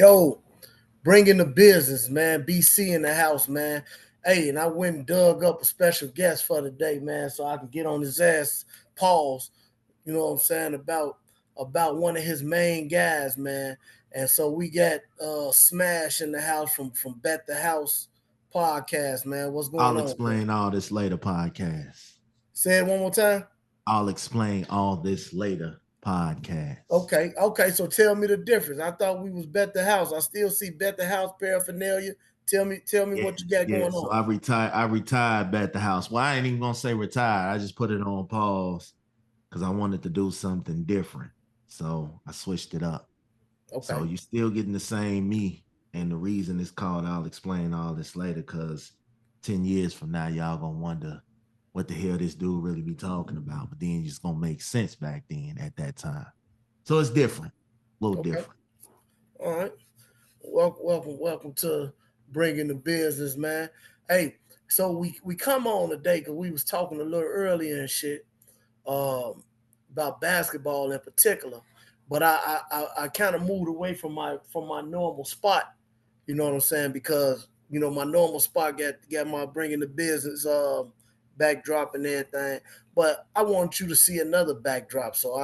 Yo, bringing the business, man. BC in the house, man. Hey, and I went and dug up a special guest for today, man, so I can get on his ass. Pause. You know what I'm saying about one of his main guys, man. And so we got Smash in the house from Bet the House podcast, man. What's going I'll on, bro? explain all this later podcast. Say it one more time. I'll explain all this later podcast. Okay. So tell me the difference. I thought we was Bet the House. I still see Bet the House paraphernalia. Tell me Yeah, what you got yeah. going So on. I retired back at the house. Well, I ain't even gonna say retired. I just put it on pause because I wanted to do something different. So I switched it up. So Okay. you still getting the same me. And the reason it's called I'll explain all this later, because 10 years from now, y'all gonna wonder what the hell this dude really be talking about. But then it's gonna make sense back then at that time. So it's different, a little Okay. different. All right. Welcome to bringing the business, man. Hey, so we come on today because we was talking a little earlier and shit um, about basketball in particular, but I kind of moved away from my normal spot. You know what I'm saying? Because my normal spot got my bringing the business backdrop and everything, but I want you to see another backdrop, so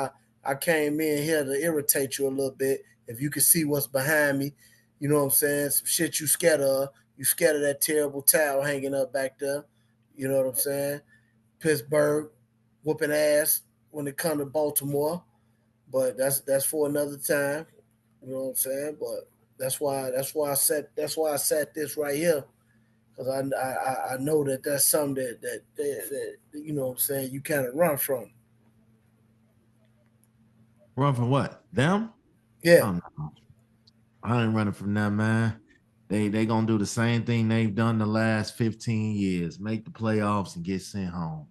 I came in here to irritate you a little bit. If you can see what's behind me, you know what I'm saying? Some shit you scared of. You scared of that terrible towel hanging up back there. You know what I'm saying? Pittsburgh whooping ass when it come to Baltimore, but that's for another time. You know what I'm saying? But that's why I sat this right here because I know that's something that you know what I'm saying you kind of run from. Run from what? Them? Yeah. Oh no. I ain't running from them, man. They gonna do the same thing they've done the last 15 years, make the playoffs and get sent home.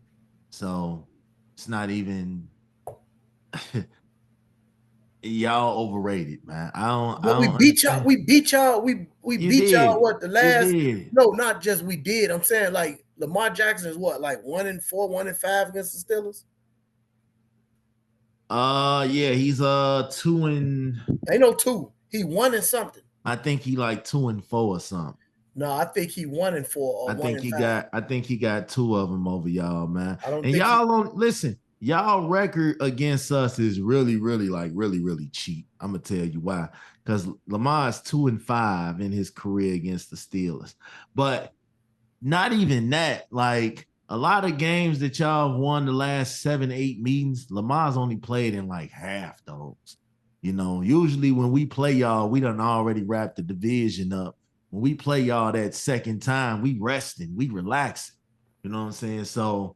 So it's not even y'all overrated, man. I But we don't beat y'all. understand. We beat y'all. We You beat y'all. did. What the You last? did. No, not just we did. I'm saying like Lamar Jackson is what like 1-4, 1-5 against the Steelers. Yeah, he's 2 and Ain't no two. He won in something. I think he like 2-4 or something. No, I think he 1-4 or I one think and he five. got I think he got two of them over y'all, man. I don't And think he. y'all don't listen, y'all record against us is really, really like really, really cheap. I'm gonna tell you why. Because Lamar's 2-5 in his career against the Steelers. But not even that, like a lot of games that y'all have won the last 7, 8 meetings, Lamar's only played in like half those. Usually when we play y'all, we done already wrapped the division up. When we play y'all that second time, we resting, we relaxing. You know what I'm saying? So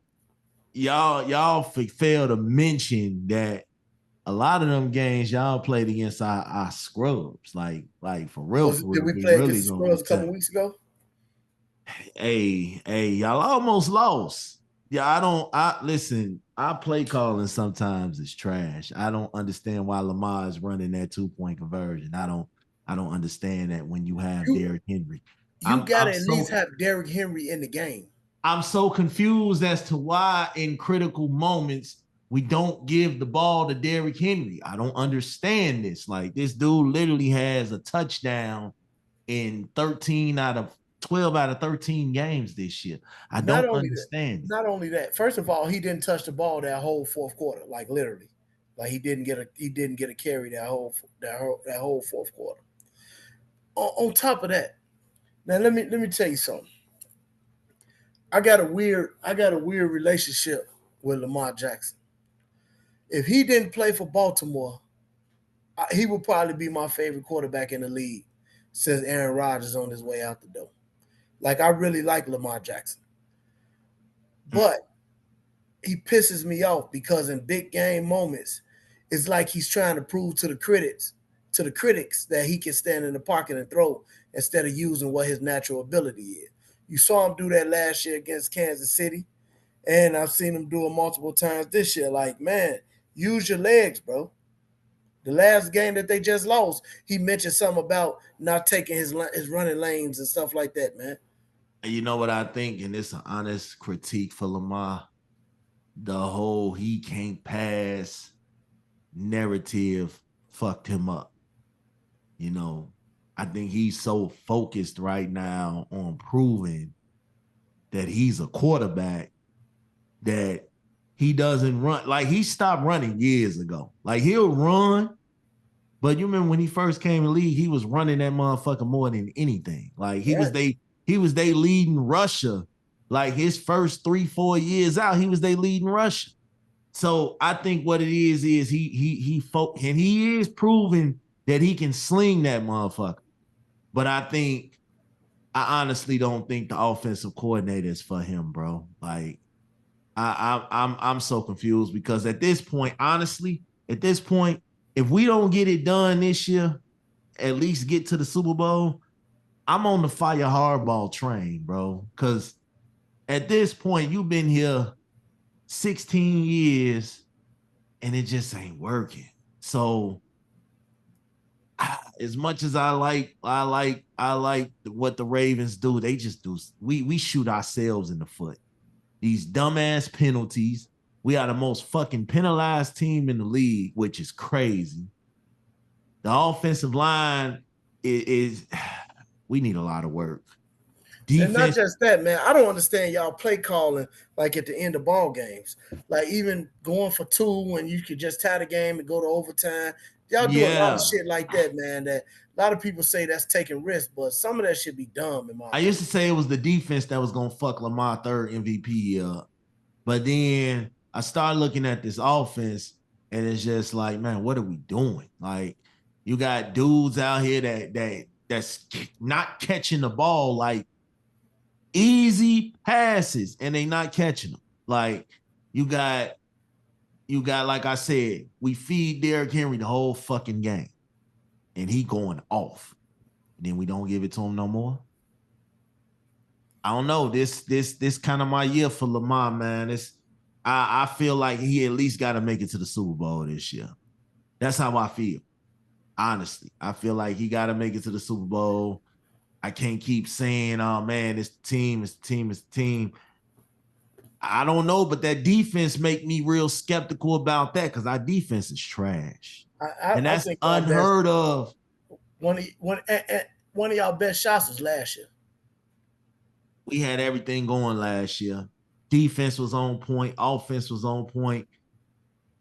y'all fail to mention that a lot of them games y'all played against our scrubs, like Was for it? Did real. we We play really against the gonna be Spurs a couple tough. weeks ago? Hey, y'all almost lost. Yeah, I listen, our play calling sometimes is trash. I don't understand why Lamar is running that 2-point conversion. I don't understand that when you have You Derrick Henry. you I'm got to I'm at least so have Derrick Henry in the game. I'm so confused as to why in critical moments we don't give the ball to Derrick Henry. I don't understand this. Like this dude literally has a touchdown in 13 out of 12 out of 13 games this year. I Not don't only that, understand it. not only that. First of all, he didn't touch the ball that whole fourth quarter, like literally, like he didn't get a carry that whole fourth quarter. On top of that, now let me tell you something. I got a weird relationship with Lamar Jackson. If he didn't play for Baltimore, he would probably be my favorite quarterback in the league since Aaron Rodgers on his way out the door. Like I really like Lamar Jackson, but he pisses me off because in big game moments, it's like he's trying to prove to the critics that he can stand in the pocket and throw instead of using what his natural ability is. You saw him do that last year against Kansas City, and I've seen him do it multiple times this year. Like, man, use your legs, bro. The last game that they just lost, he mentioned something about not taking his running lanes and stuff like that, man. And you know what I think, and it's an honest critique for Lamar. The whole he can't pass narrative fucked him up. You know, I think he's so focused right now on proving that he's a quarterback that he doesn't run. Like he stopped running years ago. Like he'll run, but you remember when he first came in the league, he was running that motherfucker more than anything. Like he was they leading Russia. Like his first 3-4 years out, he was they leading Russia. So I think what it is and he is proving that he can sling that motherfucker. But I honestly don't think the offensive coordinator is for him, bro. Like I'm so confused because at this point, honestly, if we don't get it done this year, at least get to the Super Bowl, I'm on the fire hardball train, bro. Because at this point, you've been here 16 years and it just ain't working. So as much as I like what the Ravens do, they just do. We shoot ourselves in the foot. These dumbass penalties. We are the most fucking penalized team in the league, which is crazy. The offensive line is we need a lot of work. And not Defense, just that, man. I don't understand y'all play calling like at the end of ball games. Like even going for two when you could just tie the game and go to overtime. Y'all do a lot of yeah. shit like that, man. That a lot of people say that's taking risks, but some of that should be dumb in my I opinion. used to say it was the defense that was gonna fuck Lamar third MVP up. But then I started looking at this offense and it's just like, man, what are we doing? Like, you got dudes out here that's not catching the ball, like easy passes, and they not catching them. Like, you got, like I said, we feed Derrick Henry the whole fucking game, and he going off. And then we don't give it to him no more. I don't know. This kind of my year for Lamar, man. I feel like he at least got to make it to the Super Bowl this year. That's how I feel. Honestly, I feel like he got to make it to the Super Bowl. I can't keep saying, "Oh man, it's the team, it's the team, it's the team." I don't know, but that defense make me real skeptical about that because our defense is trash, and I that's think y'all best unheard of. one of y'all best shots was last year. We had everything going last year. Defense was on point. Offense was on point.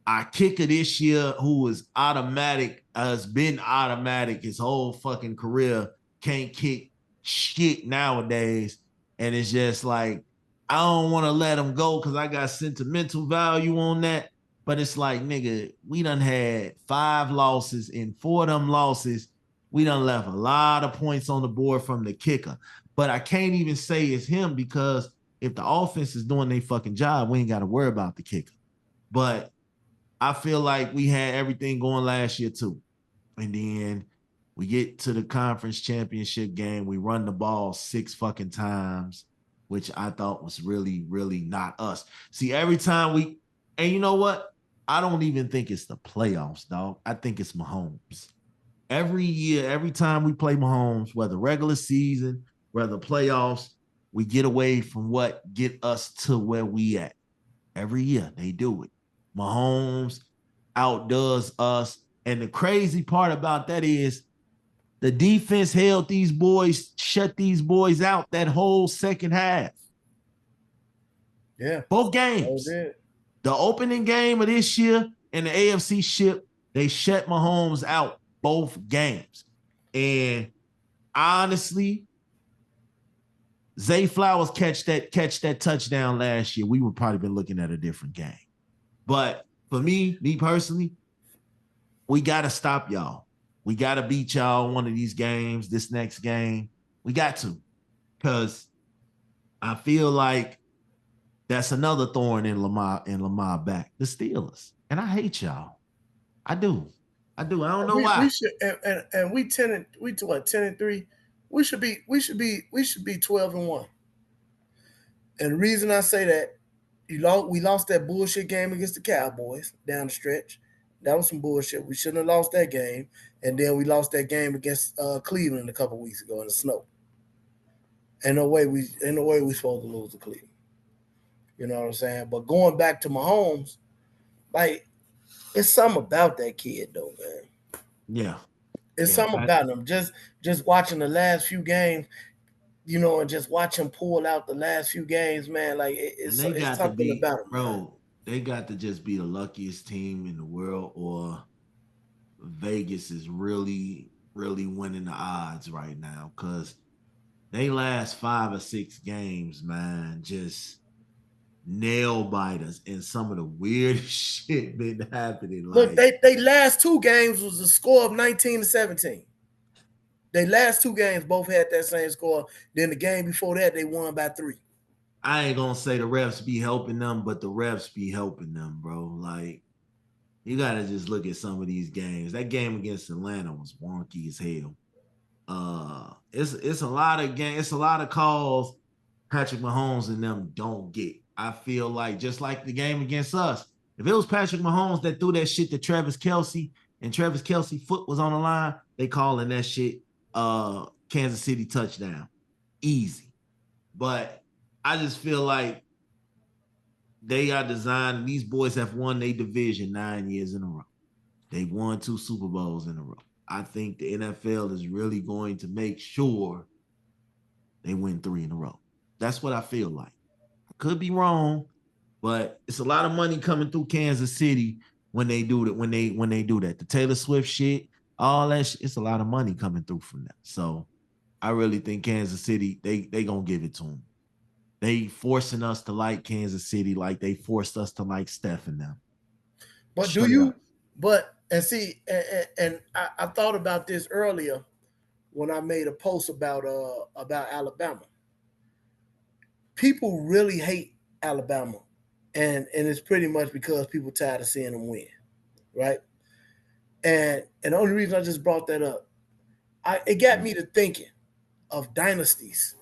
Our kicker this year, who was automatic, has been automatic his whole fucking career, can't kick shit nowadays. And it's just like, I don't want to let him go because I got sentimental value on that. But it's like, nigga, we done had 5 losses. In 4 of them losses, we done left a lot of points on the board from the kicker. But I can't even say it's him because if the offense is doing their fucking job, we ain't got to worry about the kicker. But I feel like we had everything going last year too. And then we get to the conference championship game. We run the ball 6 fucking times, which I thought was really, really not us. See, every time and you know what? I don't even think it's the playoffs, dog. I think it's Mahomes. Every year, every time we play Mahomes, whether regular season, whether playoffs, we get away from what get us to where we at. Every year they do it. Mahomes outdoes us. And the crazy part about that is the defense held these boys, shut these boys out that whole second half. Yeah. Both games. The opening game of this year and the AFC ship, they shut Mahomes out both games. And honestly, Zay Flowers catch that touchdown last year, we would probably been looking at a different game. But for me personally, we got to stop y'all. We got to beat y'all one of these games, this next game. We got to. Because I feel like that's another thorn in Lamar back, the Steelers. And I hate y'all. I do. I don't know why. We should and we 10-3. We should be 12-1. And the reason I say that, we lost that bullshit game against the Cowboys down the stretch. That was some bullshit. We shouldn't have lost that game. And then we lost that game against Cleveland a couple weeks ago in the snow. Ain't no way we supposed to lose to Cleveland. You know what I'm saying? But going back to Mahomes, like, it's something about that kid though, man. Yeah. It's something about him. Just just watching the last few games, and just watch him pull out the last few games, man. Like And it's they it's got to something be, about him, man. bro, they got to just be the luckiest team in the world, or Vegas is really, really winning the odds right now. Cause they last 5 or 6 games, man, just nail biters, and some of the weirdest shit been happening. Look, Like, they last two games was a score of 19-17. They last two games both had that same score. Then the game before that, they won by 3. I ain't gonna say the refs be helping them, but the refs be helping them, bro. Like, you gotta just look at some of these games. That game against Atlanta was wonky as hell. It's a lot of games, it's a lot of calls Patrick Mahomes and them don't get. I feel like just like the game against us, if it was Patrick Mahomes that threw that shit to Travis Kelce and Travis Kelce foot was on the line, they calling that shit Kansas City touchdown. Easy. But I just feel like they are designed, these boys have won their division 9 years in a row. They won 2 Super Bowls in a row. I think the NFL is really going to make sure they win 3 in a row. That's what I feel like. I could be wrong, but it's a lot of money coming through Kansas City when they do that. When they do that, the Taylor Swift shit, all that shit, it's a lot of money coming through from that. So I really think Kansas City, they gonna give it to them. They forcing us to like Kansas City like they forced us to like Steph and them. But do Straight up. you? But and see, and I thought about this earlier when I made a post about Alabama. People really hate Alabama, and it's pretty much because people tired of seeing them win, right? And the only reason I just brought that up, it got me to thinking of dynasties,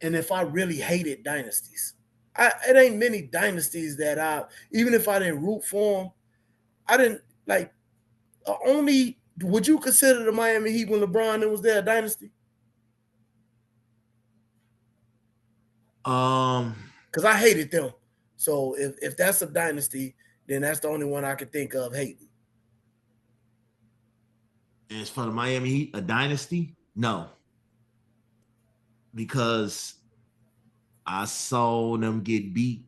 and if I really hated dynasties. It ain't many dynasties that even if I didn't root for them, I didn't like only. Would you consider the Miami Heat when LeBron was there a dynasty? Um, Because I hated them. So if that's a dynasty, then that's the only one I could think of hating. as for the Miami Heat, a dynasty? No, because I saw them get beat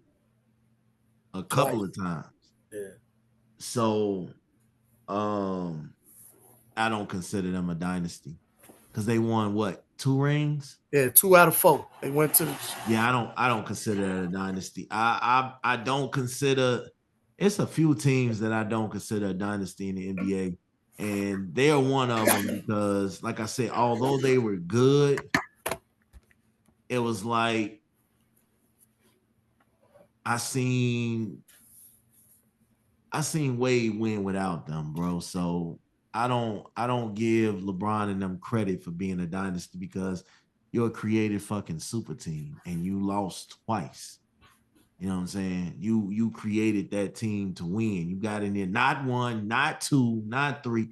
a couple Twice. of times. Yeah. So um I don't consider them a dynasty because they won what, 2 rings? Yeah, 2 out of 4. They went to the Yeah, I don't consider that a dynasty. I don't consider, it's a few teams that I don't consider a dynasty in the NBA. And they're one of them because, like I said, although they were good, it was like I seen I seen Wade win without them, bro. So I don't give LeBron and them credit for being a dynasty because you're a creative fucking super team and you lost twice. You know what I'm saying? You created that team to win. You got in there not 1, not 2, not 3.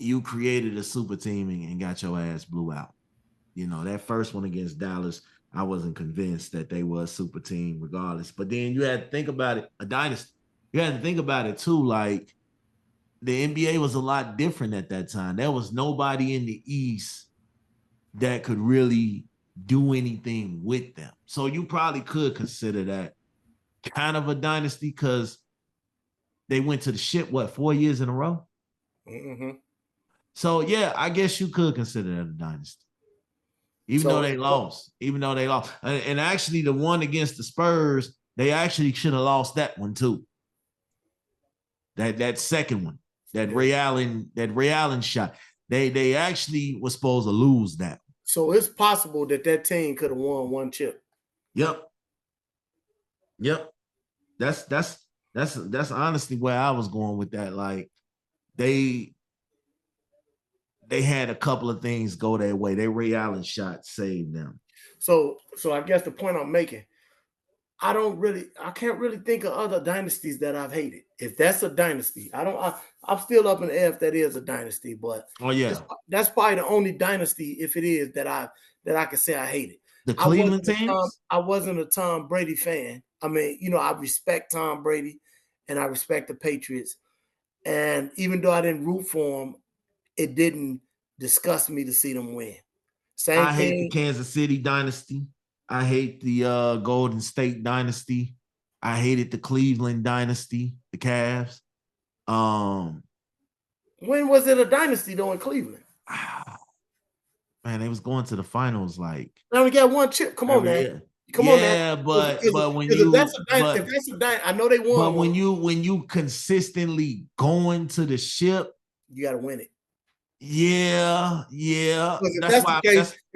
You created a super team and got your ass blew out. You know, that first one against Dallas, I wasn't convinced that they were a super team regardless. But then you had to think about it, a dynasty. You had to think about it too. Like, the NBA was a lot different at that time. There was nobody in the East that could really do anything with them. So you probably could consider that kind of a dynasty because they went to the ship, what, 4 years in a row? Mm-hmm. So yeah, I guess you could consider that a dynasty. Even though So they lost, and actually the one against the Spurs, they actually should have lost that one too. That second one, that Ray Allen shot, they actually was supposed to lose that. so it's possible that team could have won 1 chip. Yep, yep. That's honestly where I was going with that. Like, they had a couple of things go their way. Their Ray Allen shot saved them. So I guess the point I'm making, I can't really think of other dynasties that I've hated. If that's a dynasty, I'm still up in the air if that is a dynasty, but Oh yeah, that's probably the only dynasty, if it is, that I can say I hated. the Cleveland teams. I wasn't a Tom Brady fan. I mean, I respect Tom Brady and I respect the Patriots. And even though I didn't root for him, it didn't disgusts me to see them win. Same I hate the thing. Kansas City dynasty. I hate the Golden State dynasty. I hated the Cleveland dynasty, the Cavs. When was it a dynasty though in Cleveland? Man, they was going to the finals like They only got one chip. Come on, man. year. Come on, man. Yeah, but when if you that's a dynasty, I know they won. But when you consistently going to the ship, you got to win it. Yeah. That's why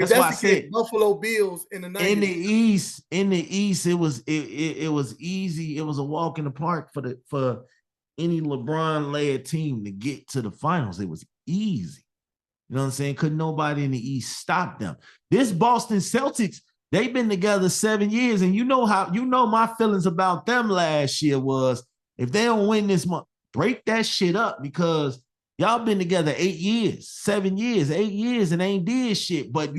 I said Buffalo Bills in the 90s. In the East, it was easy. It was a walk in the park for any LeBron-led team to get to the finals. It was easy. You know what I'm saying? Couldn't nobody in the East stop them. This Boston Celtics, they've been together 7 years, and you know my feelings about them last year was if they don't win this month, break that shit up because y'all been together 8 years, 7 years, 8 years, and ain't did shit. But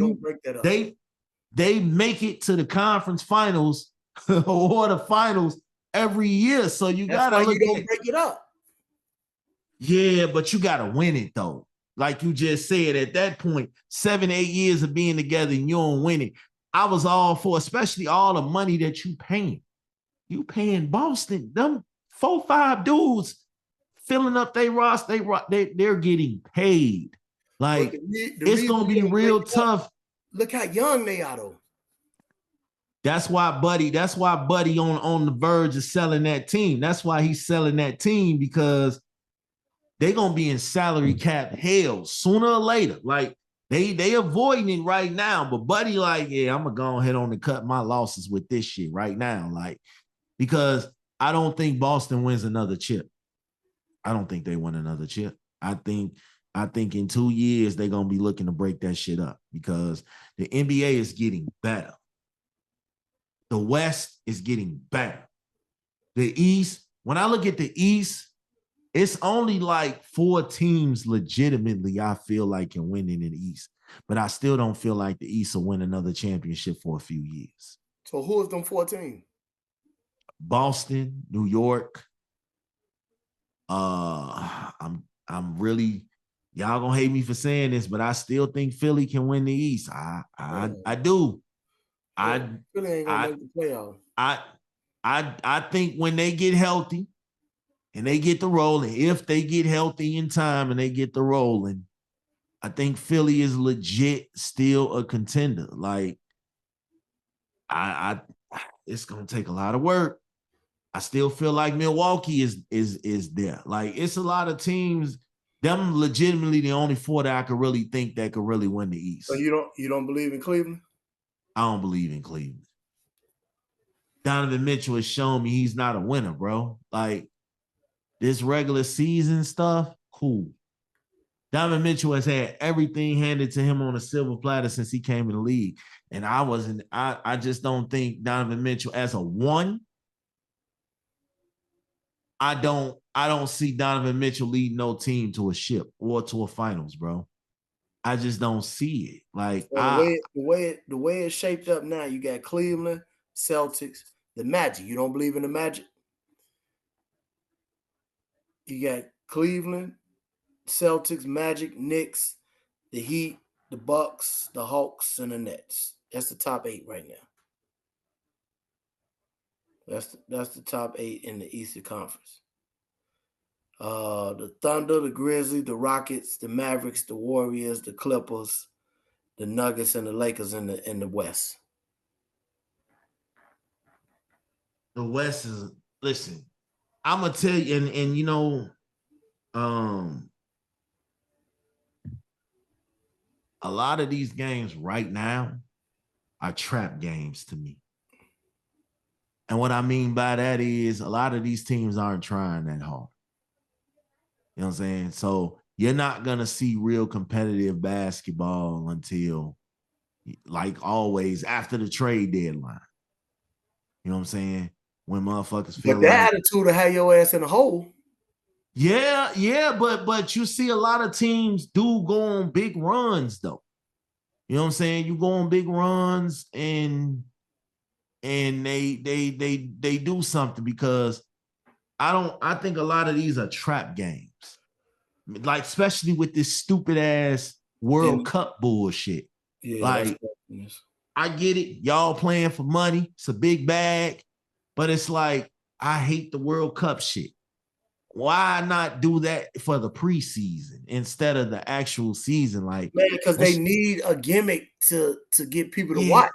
they make it to the conference finals or the finals every year. So you gotta look. You don't break it up. Yeah, but you gotta win it though. Like you just said, at that point, 7, 8 years of being together and you don't win it. I was all for, especially all the money that you paying. You paying Boston, them 4, 5 dudes filling up their roster, they're getting paid. Like it's gonna be real tough. Look how young they are though. That's why Buddy on the verge of selling that team. That's why he's selling that team because they're gonna be in salary cap hell sooner or later. Like they avoiding it right now, but Buddy like, yeah, I'm gonna go ahead on and cut my losses with this shit right now. Like, because I don't think Boston wins another chip. I don't think they win another chip. I think in 2 years they're gonna be looking to break that shit up because the NBA is getting better. The West is getting better. The East, when I look at the East, it's only like 4 teams legitimately I feel like can win in the East. But I still don't feel like the East will win another championship for a few years. So who is them 4 teams? Boston, New York. I'm really, y'all gonna hate me for saying this, but I still think Philly can win the East. I do. Philly ain't gonna make the playoffs. I think when they get healthy and they get the rolling, if they get healthy in time and they get the rolling, I think Philly is legit still a contender. Like, it's gonna take a lot of work. I still feel like Milwaukee is there. Like, it's a lot of teams. Them legitimately the only 4 that I could really think that could really win the East. So you don't believe in Cleveland? I don't believe in Cleveland. Donovan Mitchell has shown me he's not a winner, bro. Like, this regular season stuff, cool. Donovan Mitchell has had everything handed to him on a silver platter since he came in the league. And I just don't think Donovan Mitchell as a 1. I don't see Donovan Mitchell leading no team to a ship or to a finals, bro. I just don't see it. Like, so the way it's shaped up now, you got Cleveland, Celtics, the Magic. You don't believe in the Magic? You got Cleveland, Celtics, Magic, Knicks, the Heat, the Bucks, the Hawks, and the Nets. That's the top 8 right now. That's the top 8 in the Eastern Conference. The Thunder, the Grizzlies, the Rockets, the Mavericks, the Warriors, the Clippers, the Nuggets, and the Lakers in the West. The West is, listen, I'm gonna tell you, and you know, a lot of these games right now are trap games to me. And what I mean by that is a lot of these teams aren't trying that hard. You know what I'm saying? So you're not going to see real competitive basketball until, like always, after the trade deadline. You know what I'm saying? When motherfuckers feel like the attitude to have your ass in a hole. Yeah, but you see a lot of teams do go on big runs, though. You know what I'm saying? You go on big runs and they do something because I think a lot of these are trap games. Like, especially with this stupid ass World Cup bullshit. Yeah, like, I get it. Y'all playing for money. It's a big bag. But it's like, I hate the World Cup shit. Why not do that for the preseason instead of the actual season? Like, man, because they need a gimmick to get people to yeah, watch.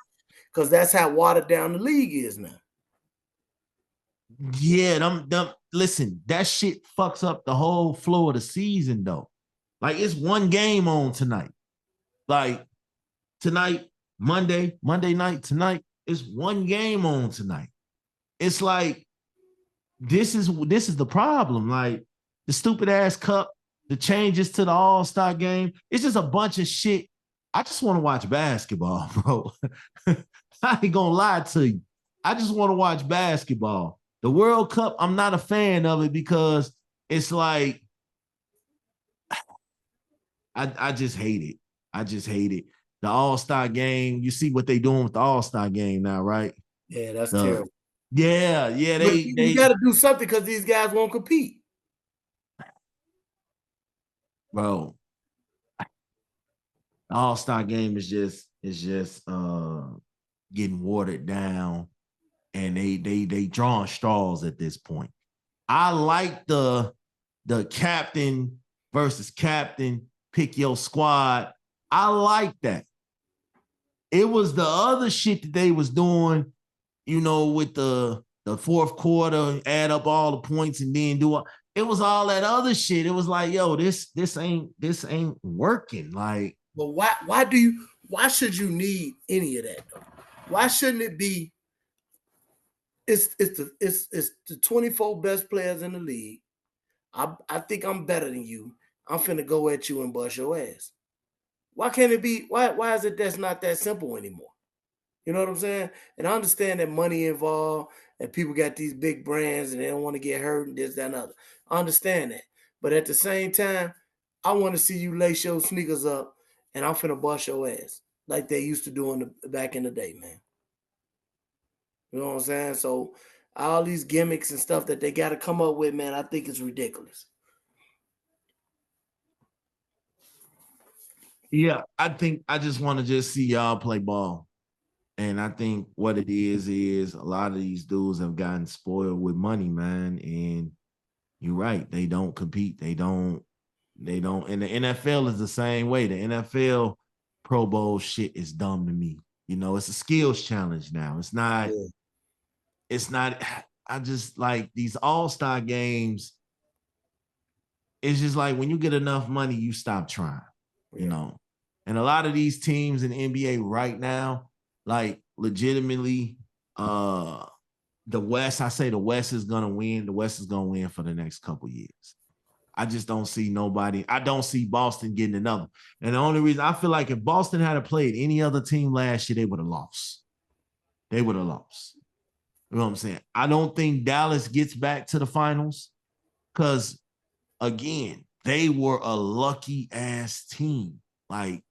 Because that's how watered down the league is now. Yeah, listen, that shit fucks up the whole flow of the season, though. Like, it's one game on tonight. Like, tonight, Monday night, tonight, it's one game on tonight. It's like, this is the problem. Like, the stupid ass cup, the changes to the All-Star game, it's just a bunch of shit. I just want to watch basketball, bro. I ain't gonna lie to you. I just want to watch basketball. The World Cup, I'm not a fan of it because it's like, I just hate it. I just hate it. The All-Star game, you see what they doing with the All-Star game now, right? Yeah, that's terrible. Yeah, you got to do something because these guys won't compete. Bro, the All-Star game is just getting watered down, and they drawing straws at this point. I like the captain versus captain, pick your squad. I like that. It was the other shit that they was doing, with the fourth quarter, add up all the points and then do it. It was all that other shit. It was like, yo, this ain't working. Like, but why should you need any of that though? Why shouldn't it be? It's the 24 best players in the league. I think I'm better than you. I'm finna go at you and bust your ass. Why can't it be? Why is it that's not that simple anymore? You know what I'm saying? And I understand that money involved and people got these big brands and they don't want to get hurt and this, that, and other. I understand that. But at the same time, I want to see you lace your sneakers up and I'm finna bust your ass like they used to do back in the day, man. You know what I'm saying? So all these gimmicks and stuff that they got to come up with, man, I think it's ridiculous. Yeah, I just want to just see y'all play ball. And I think what it is a lot of these dudes have gotten spoiled with money, man. And you're right. They don't compete. They don't. And the NFL is the same way. The NFL Pro Bowl shit is dumb to me. It's a skills challenge now. It's not. Yeah. It's not. I just like these All-Star games. It's just like when you get enough money, you stop trying. Yeah. And a lot of these teams in the NBA right now, like legitimately, the West, I say the West is gonna win. The West is gonna win for the next couple years. I just don't see nobody. I don't see Boston getting another. And the only reason I feel like if Boston had played any other team last year, they would have lost. They would have lost. You know what I'm saying? I don't think Dallas gets back to the finals because, again, they were a lucky ass team. Like,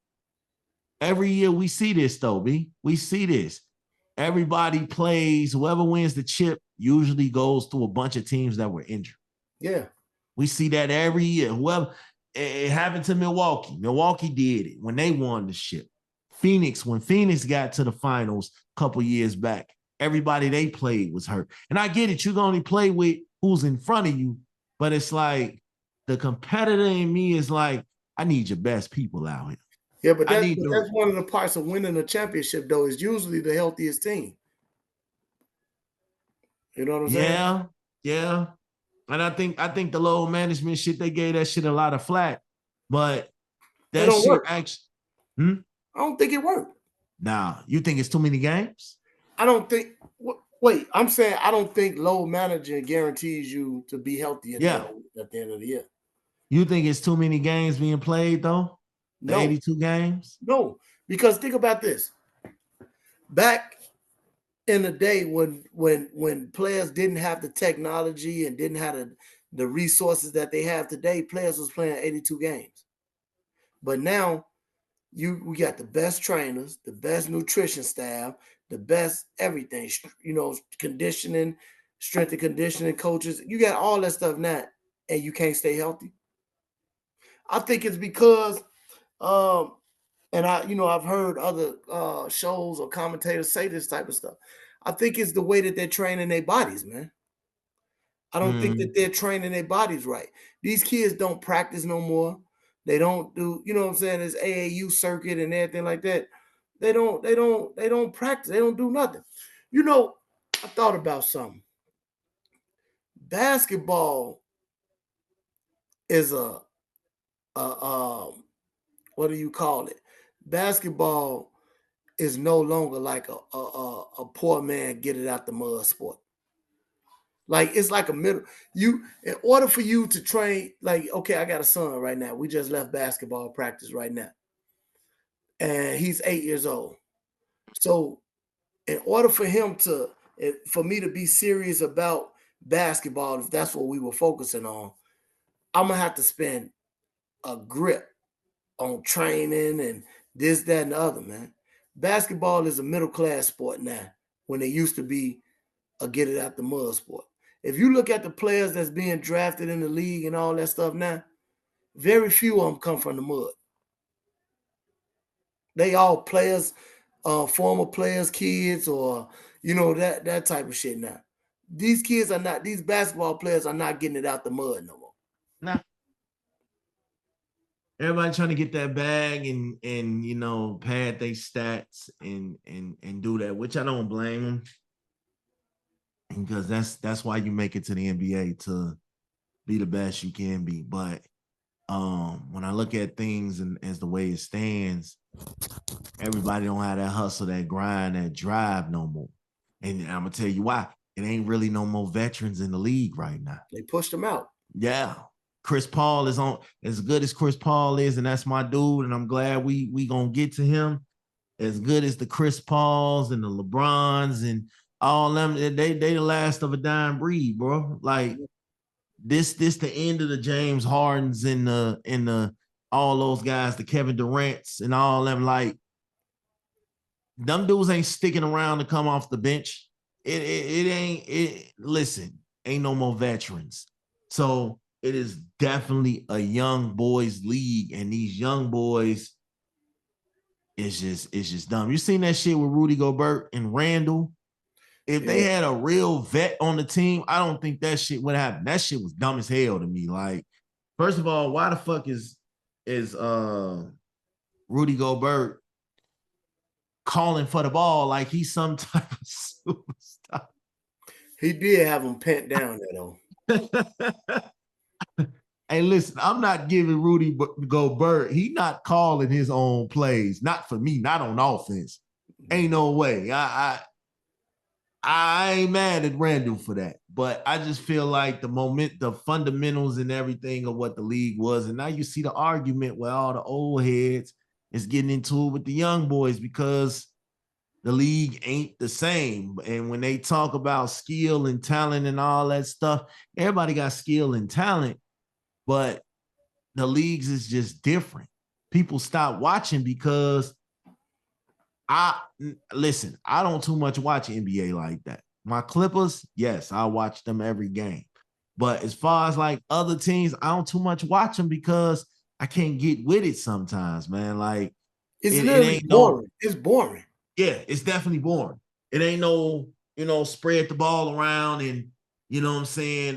every year we see this, though, B. We see this. Everybody plays. Whoever wins the chip usually goes through a bunch of teams that were injured. Yeah. We see that every year. Whoever, it happened to Milwaukee. Milwaukee did it when they won the chip. When Phoenix got to the finals a couple years back, everybody they played was hurt. And I get it. You can only play with who's in front of you. But it's like the competitor in me is like, I need your best people out here. Yeah, but that's one of the parts of winning a championship, though, is usually the healthiest team. You know what I'm saying? Yeah. And I think the load management shit, they gave that shit a lot of flack. But that shit work. actually, I don't think it worked. Nah, you think it's too many games? I don't think. Wait, I'm saying I don't think load managing guarantees you to be healthy at the end of the year. You think it's too many games being played though? The 82 games? No, because think about this. Back in the day when players didn't have the technology and didn't have the resources that they have today, players was playing 82 games. But now we got the best trainers, the best nutrition staff, the best everything, conditioning, strength and conditioning coaches. You got all that stuff now, and you can't stay healthy. I think it's because And I've heard other shows or commentators say this type of stuff. I think it's the way that they're training their bodies, man. I don't think that Mm, they're training their bodies right. These kids don't practice no more. They don't do, you know what I'm saying? This AAU circuit and everything like that. They don't practice. They don't do nothing. You know, I thought about something. Basketball is what do you call it? Basketball is no longer like a poor man get it out the mud sport. Like it's like a middle. You in order for you to train, like okay, I got a son right now. We just left basketball practice right now, and he's 8 years old. So in order for him to, for me to be serious about basketball, if that's what we were focusing on, I'm gonna have to spend a grip on training and this, that, and the other, man. Basketball is a middle class sport now when it used to be a get it out the mud sport. If you look at the players that's being drafted in the league and all that stuff now, very few of them come from the mud. They all players, former players, kids, or that type of shit now. These kids are not, these basketball players are not getting it out the mud no more. nah. Everybody trying to get that bag and pad their stats and do that, which I don't blame them, because that's why you make it to the NBA, to be the best you can be. But when I look at things and as the way it stands, everybody don't have that hustle, that grind, that drive no more. And I'm gonna tell you why. It ain't really no more veterans in the league right now. They pushed them out. Yeah. Chris Paul is on, as good as Chris Paul is, and that's my dude, and I'm glad we gonna get to him. As good as the Chris Pauls and the LeBrons and all them, they the last of a dying breed, bro. Like this the end of the James Hardens and the all those guys, the Kevin Durant's and all them. Like them dudes ain't sticking around to come off the bench. It ain't. Listen, ain't no more veterans. So it is definitely a young boys league, and these young boys, it's just dumb. You seen that shit with Rudy Gobert and Randall? If they had a real vet on the team, I don't think that shit would happen. That shit was dumb as hell to me. Like, first of all, why the fuck is Rudy Gobert calling for the ball like he's some type of superstar? He did have him pent down there though. Hey, listen, I'm not giving Rudy Gobert. He not calling his own plays. Not for me. Not on offense. Ain't no way. I ain't mad at Randall for that, but I just feel like the fundamentals and everything of what the league was, and now you see the argument where all the old heads is getting into it with the young boys because the league ain't the same. And when they talk about skill and talent and all that stuff, everybody got skill and talent, but the leagues is just different. People stop watching because I don't too much watch NBA like that. My Clippers, yes, I watch them every game. But as far as like other teams, I don't too much watch them because I can't get with it sometimes, man. Like it's it literally ain't boring. no, It's boring. yeah, it's definitely boring. It ain't no, spread the ball around and you know what I'm saying,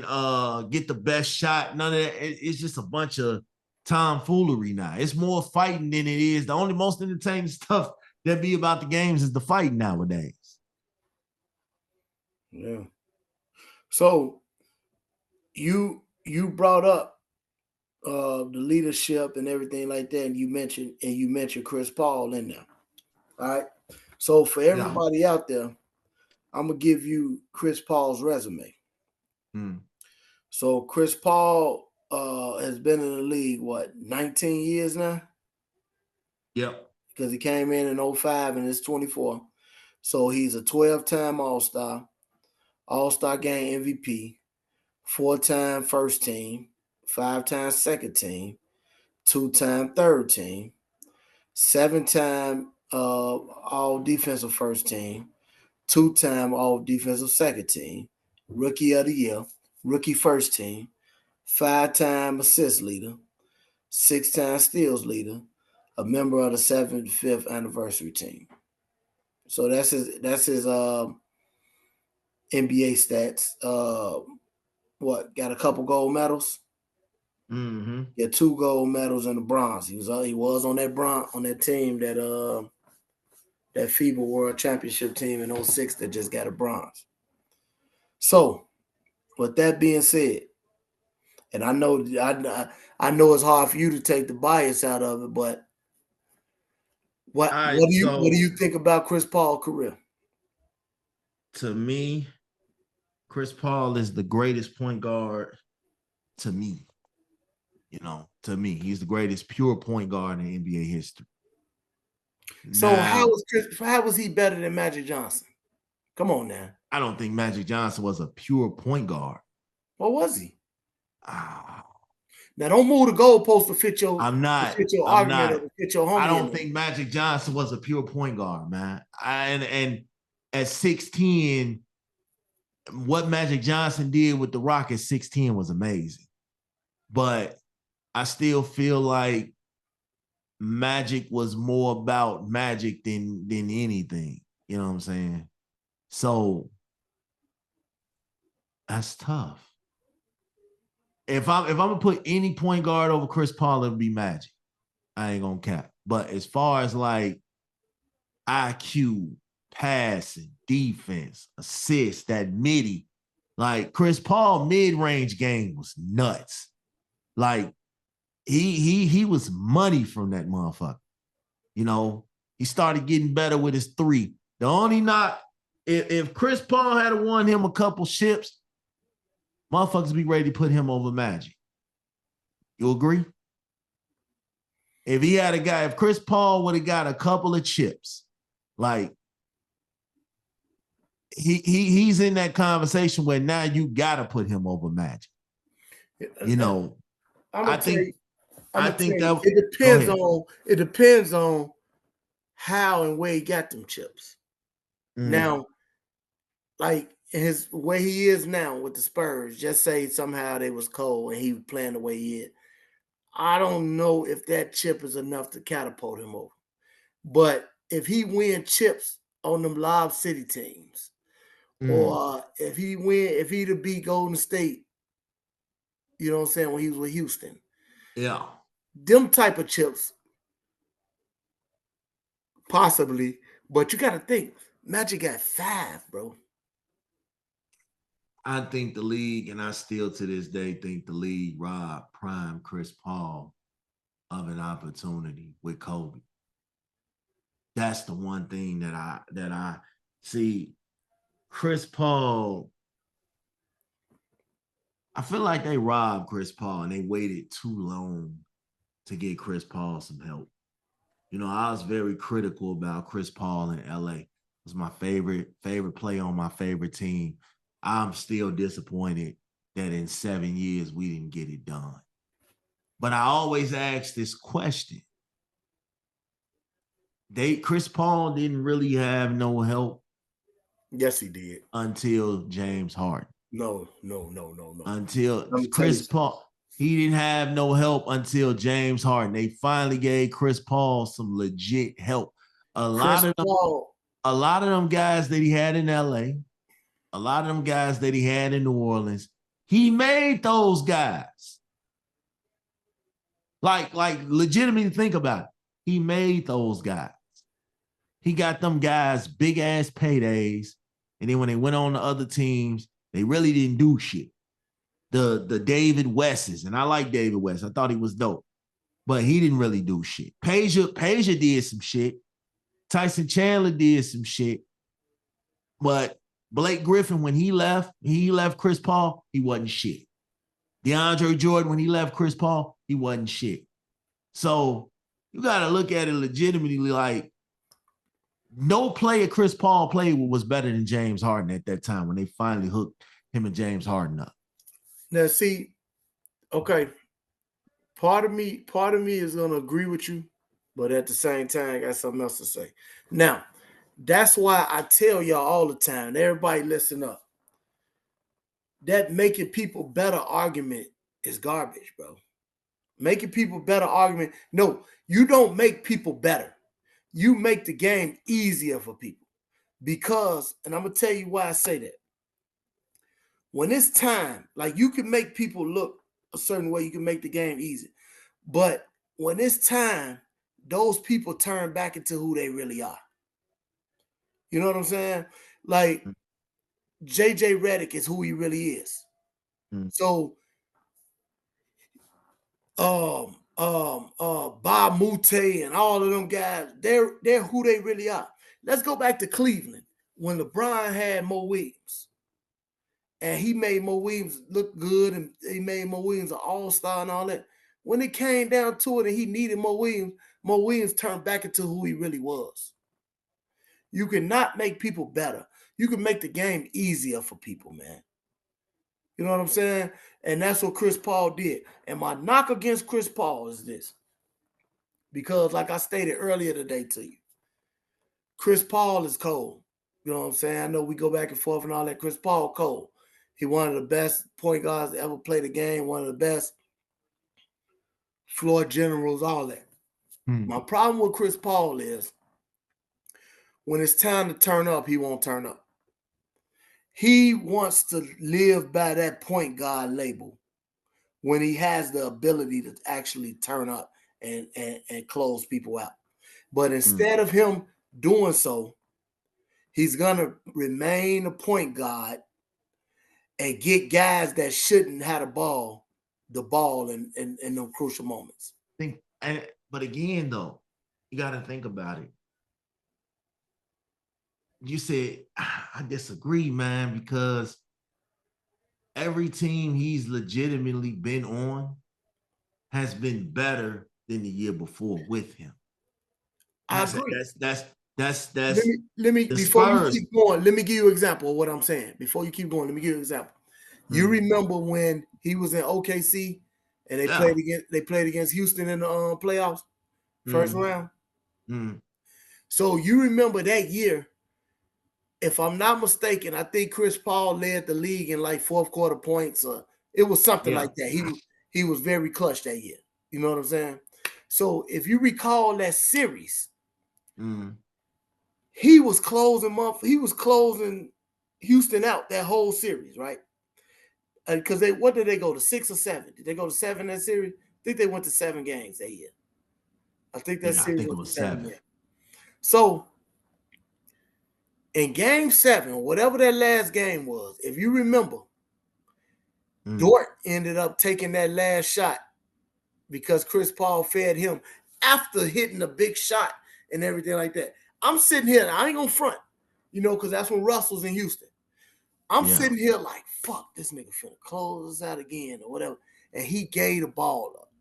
get the best shot. None of that. It's just a bunch of tomfoolery now. It's more fighting than it is. The only most entertaining stuff that be about the games is the fighting nowadays. Yeah. So you brought up the leadership and everything like that, and you mentioned Chris Paul in there. All right. So for everybody out there, I'm gonna give you Chris Paul's resume. So Chris Paul has been in the league, 19 years now? Yep. Because he came in 05 and it's 24. So he's a 12-time All-Star, All-Star Game MVP, 4-time first team, 5-time second team, 2-time third team, 7-time all defensive first team, 2-time all defensive second team, rookie of the year, rookie first team, 5-time assist leader, 6-time steals leader, a member of the 75th anniversary team. So that's his NBA stats. What, got a couple gold medals? Mm-hmm. Yeah, 2 gold medals and a bronze. He was on that team that FIBA World Championship team in 06 that just got a bronze. So, with that being said, and I know it's hard for you to take the bias out of it, but what All right, what do you what do so you think about Chris Paul's career? to me, Chris Paul is the greatest point guard to me. To me, he's the greatest pure point guard in NBA history. So Now, how was he better than Magic Johnson? Come on now. I don't think Magic Johnson was a pure point guard. What was he? Ah, Now don't move the goalpost to fit your I'm not. I'm argument or not. to fit your I homie in don't there. think Magic Johnson was a pure point guard, man. And at 6'10", what Magic Johnson did with the Rockets 6'10" was amazing. But I still feel like Magic was more about Magic than anything. You know what I'm saying? So that's tough. If I'm gonna put any point guard over Chris Paul, it would be Magic. I ain't gonna cap. But as far as like IQ, passing, defense, assist, that midi, like Chris Paul mid-range game was nuts. Like he was money from that motherfucker. He started getting better with his 3. The only knock, if Chris Paul had won him a couple ships, motherfuckers be ready to put him over Magic. You agree? If Chris Paul would have got a couple of chips, like he's in that conversation where now you gotta put him over Magic. I think that it depends on how and where he got them chips. Now, like his way he is now with the Spurs, just say somehow they was cold and he was playing the way he is. I don't know if that chip is enough to catapult him over. But if he win chips on them Lob City teams, or if he'd have beat Golden State, you know what I'm saying, when he was with Houston. Yeah. Them type of chips, possibly, but you got to think, Magic got 5, bro. I think the league, and I still to this day think the league robbed prime Chris Paul of an opportunity with Kobe. That's the one thing that I see. Chris Paul, I feel like they robbed Chris Paul and they waited too long to get Chris Paul some help. I was very critical about Chris Paul in LA. It was my favorite play on my favorite team. I'm still disappointed that in 7 years we didn't get it done. But I always ask this question. Chris Paul didn't really have no help. Yes, he did. Until James Harden. No. Until Chris Paul, he didn't have no help until James Harden. They finally gave Chris Paul some legit help. A lot of them guys that he had in LA, a lot of them guys that he had in New Orleans, he made those guys. Like legitimately think about it. He made those guys. He got them guys big ass paydays. And then when they went on to other teams, they really didn't do shit. The David Wesses, and I like David West. I thought he was dope. But he didn't really do shit. Peja did some shit. Tyson Chandler did some shit. But Blake Griffin, when he left Chris Paul, he wasn't shit. DeAndre Jordan, when he left Chris Paul, he wasn't shit. So you got to look at it legitimately like no player Chris Paul played with was better than James Harden at that time when they finally hooked him and James Harden up. Now, see, okay, part of me is going to agree with you, but at the same time, I got something else to say. Now, that's why I tell y'all all the time, everybody listen up. That making people better argument is garbage, bro. Making people better argument. No, you don't make people better. You make the game easier for people. Because, and I'm going to tell you why I say that. When it's time, like you can make people look a certain way, you can make the game easy. But when it's time, those people turn back into who they really are. You know what I'm saying? Like JJ Redick is who he really is. So Bob Mute and all of them guys, they're who they really are. Let's go back to Cleveland when LeBron had Mo Williams. And he made Mo Williams look good, and he made Mo Williams an all-star and all that. When it came down to it and he needed Mo Williams turned back into who he really was. You cannot make people better. You can make the game easier for people, man. You know what I'm saying? And that's what Chris Paul did. And my knock against Chris Paul is this. Because like I stated earlier today to you, Chris Paul is cold. You know what I'm saying? I know we go back and forth and all that. Chris Paul cold. He one of the best point guards to ever play the game, one of the best floor generals, all that. My problem with Chris Paul is when it's time to turn up, he won't turn up. He wants to live by that point guard label when he has the ability to actually turn up and close people out. But instead of him doing so, he's going to remain a point guard and get guys that shouldn't have the ball in those crucial moments. But again, though, you got to think about it. You said, I disagree, man, because every team he's legitimately been on has been better than the year before with him. I agree. That's let me before you keep going, let me give you an example of what I'm saying. Before you keep going, let me give you an example. You remember when he was in OKC and they played against Houston in the playoffs, first round. So you remember that year. If I'm not mistaken, I think Chris Paul led the league in like fourth quarter points. It was something like that. He was very clutch that year. You know what I'm saying? So if you recall that series, he was closing Houston out that whole series, right? Because what did they go to 6 or 7? Did they go to 7 that series? I think they went to 7 games that year. I think that series I think was 7. Yeah. So in game 7, whatever that last game was, if you remember, Dort ended up taking that last shot because Chris Paul fed him after hitting a big shot and everything like that. I'm sitting here, and I ain't gonna front, because that's when Russell's in Houston. I'm sitting here like, fuck, this nigga finna close us out again or whatever. And he gave the ball up.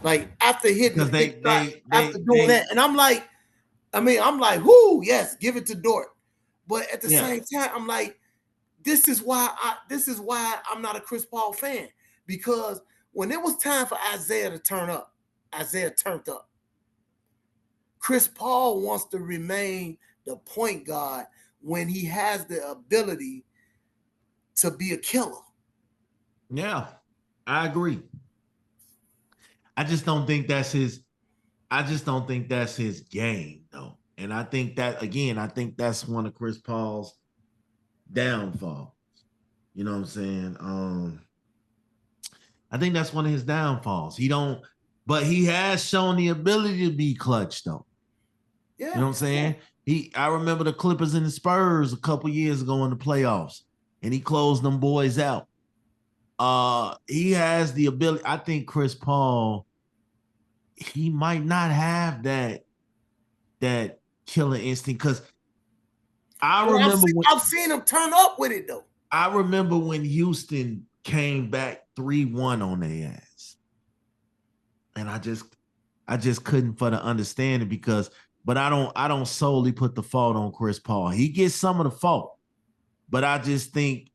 Like after hitting the big shot, after doing that. And I'm like, whoo, yes, give it to Dort. But at the same time, I'm like, this is why I'm not a Chris Paul fan. Because when it was time for Isaiah to turn up, Isaiah turned up. Chris Paul wants to remain the point guard when he has the ability to be a killer. Yeah, I agree. I just don't think that's his game, though. And I think that's one of Chris Paul's downfalls. You know what I'm saying? I think that's one of his downfalls. But he has shown the ability to be clutch, though. Yeah. You know what I'm saying? I remember the Clippers and the Spurs a couple years ago in the playoffs, and he closed them boys out. He has the ability. I think Chris Paul, he might not have that killer instinct, because I've seen him turn up with it though. I remember when Houston came back 3-1 on their ass, and I just couldn't for the understanding but I don't solely put the fault on Chris Paul. He gets some of the fault, but I just think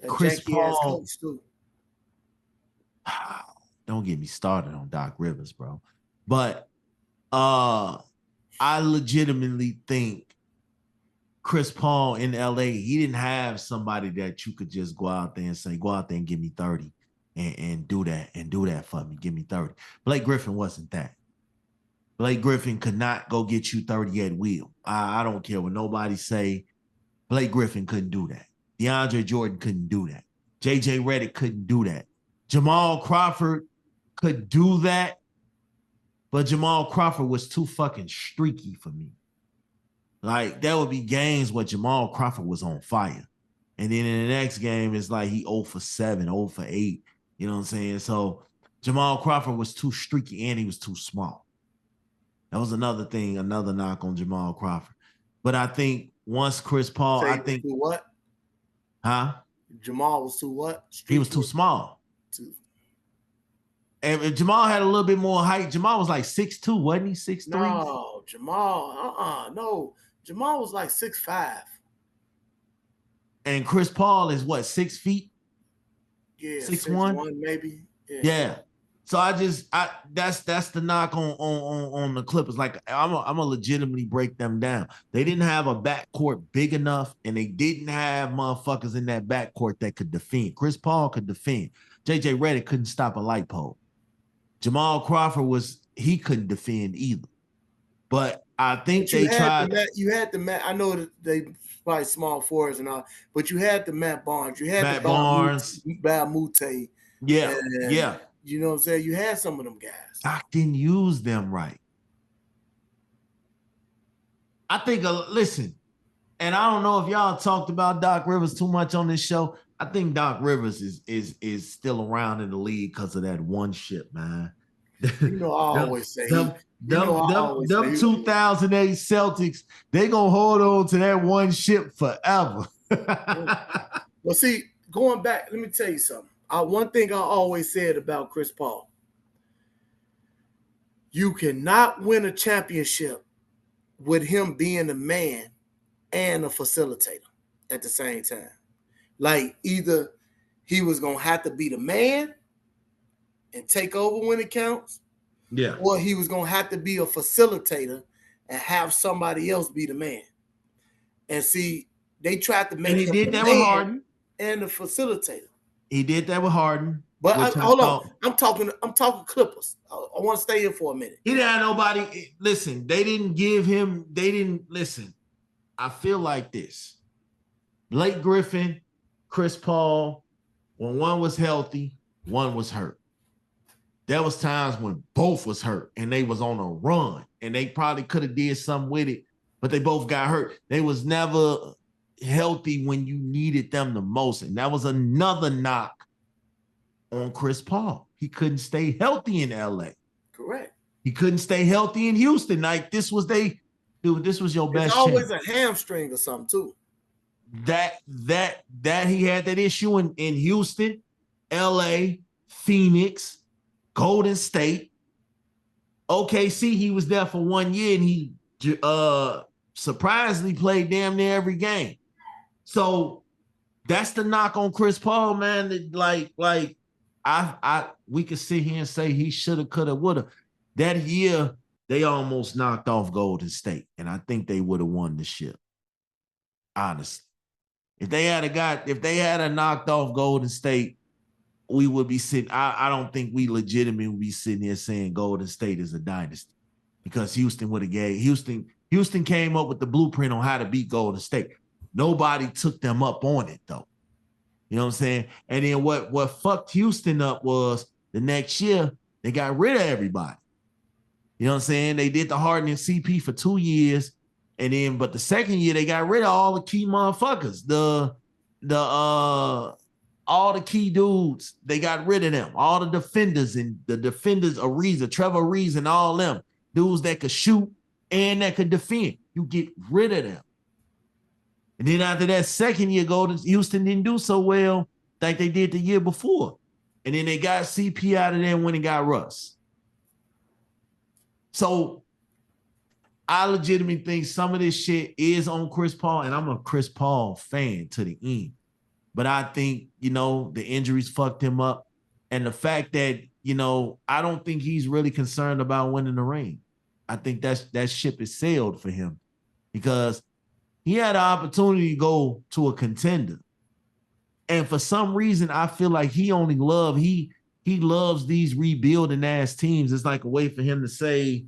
Chris Paul. Don't get me started on Doc Rivers, bro. But I legitimately think Chris Paul in LA, he didn't have somebody that you could just go out there and say, go out there and give me 30 and do that for me. Give me 30. Blake Griffin wasn't that. Blake Griffin could not go get you 30 at will. I don't care what nobody say. Blake Griffin couldn't do that. DeAndre Jordan couldn't do that. JJ Redick couldn't do that. Jamal Crawford could do that, but Jamal Crawford was too fucking streaky for me. Like, there would be games where Jamal Crawford was on fire. And then in the next game, it's like he 0 for 7, 0 for 8. You know what I'm saying? So Jamal Crawford was too streaky and he was too small. That was another thing, another knock on Jamal Crawford. But I think once Chris Paul, I think what? Huh? Jamal was too what? He was too small. And if Jamal had a little bit more height, Jamal was like 6'2", wasn't he? 6'3"? No, Jamal, no. Jamal was like 6'5". And Chris Paul is what, 6 feet? Yeah, 6'1", maybe. Yeah. So that's the knock on the Clippers. Like, I'm gonna legitimately break them down. They didn't have a backcourt big enough, and they didn't have motherfuckers in that backcourt that could defend. Chris Paul could defend. JJ Redick couldn't stop a light pole. Jamal Crawford he couldn't defend either. But I think they tried. You had the Matt. I know that they probably small forwards and all, but you had the Matt Barnes. You had Matt Barnes, Mute. Yeah, yeah. You know what I'm saying? You had some of them guys. Doc didn't use them right. I think, listen, and I don't know if y'all talked about Doc Rivers too much on this show. I think Doc Rivers is still around in the league because of that one ship, man. You know, I always say them 2008 Celtics, they gonna hold on to that one ship forever. Well, see, going back, let me tell you something. One thing I always said about Chris Paul: you cannot win a championship with him being a man and a facilitator at the same time. Like, either he was gonna have to be the man and take over when it counts, or he was gonna have to be a facilitator and have somebody else be the man. And see, they tried to make him the man and the facilitator. He did that with Harden. But hold on, I'm talking Clippers. I want to stay here for a minute. He didn't have nobody. Listen, they didn't give him. They didn't listen. I feel like this: Blake Griffin, Chris Paul. When one was healthy, one was hurt. There was times when both was hurt and they was on a run, and they probably could have did something with it, but they both got hurt. They was never healthy when you needed them the most. And that was another knock on Chris Paul. He couldn't stay healthy in LA. Correct. He couldn't stay healthy in Houston. Like, this was your best chance. Always a hamstring or something too. That he had that issue in Houston, LA, Phoenix, Golden State, OKC. He was there for 1 year and he surprisingly played damn near every game. So that's the knock on Chris Paul, man. That we could sit here and say he shoulda, coulda, woulda. That year they almost knocked off Golden State, and I think they would have won the ship. Honestly, if they had knocked off Golden State, we would be sitting. I don't think we legitimately would be sitting here saying Golden State is a dynasty, because Houston would have gave Houston came up with the blueprint on how to beat Golden State. Nobody took them up on it, though. You know what I'm saying? And then what fucked Houston up was the next year, they got rid of everybody. You know what I'm saying? They did the Harden and CP for 2 years. But the second year, they got rid of all the key motherfuckers. All the key dudes, they got rid of them. All the defenders Ariza, Trevor Ariza, and all them dudes that could shoot and that could defend. You get rid of them. And then after that second year, Houston didn't do so well like they did the year before. And then they got CP out of there when they got Russ. So I legitimately think some of this shit is on Chris Paul, and I'm a Chris Paul fan to the end. But I think, the injuries fucked him up. And the fact that, I don't think he's really concerned about winning the ring. I think that ship is sailed for him, because he had an opportunity to go to a contender. And for some reason, I feel like he loves these rebuilding ass teams. It's like a way for him to say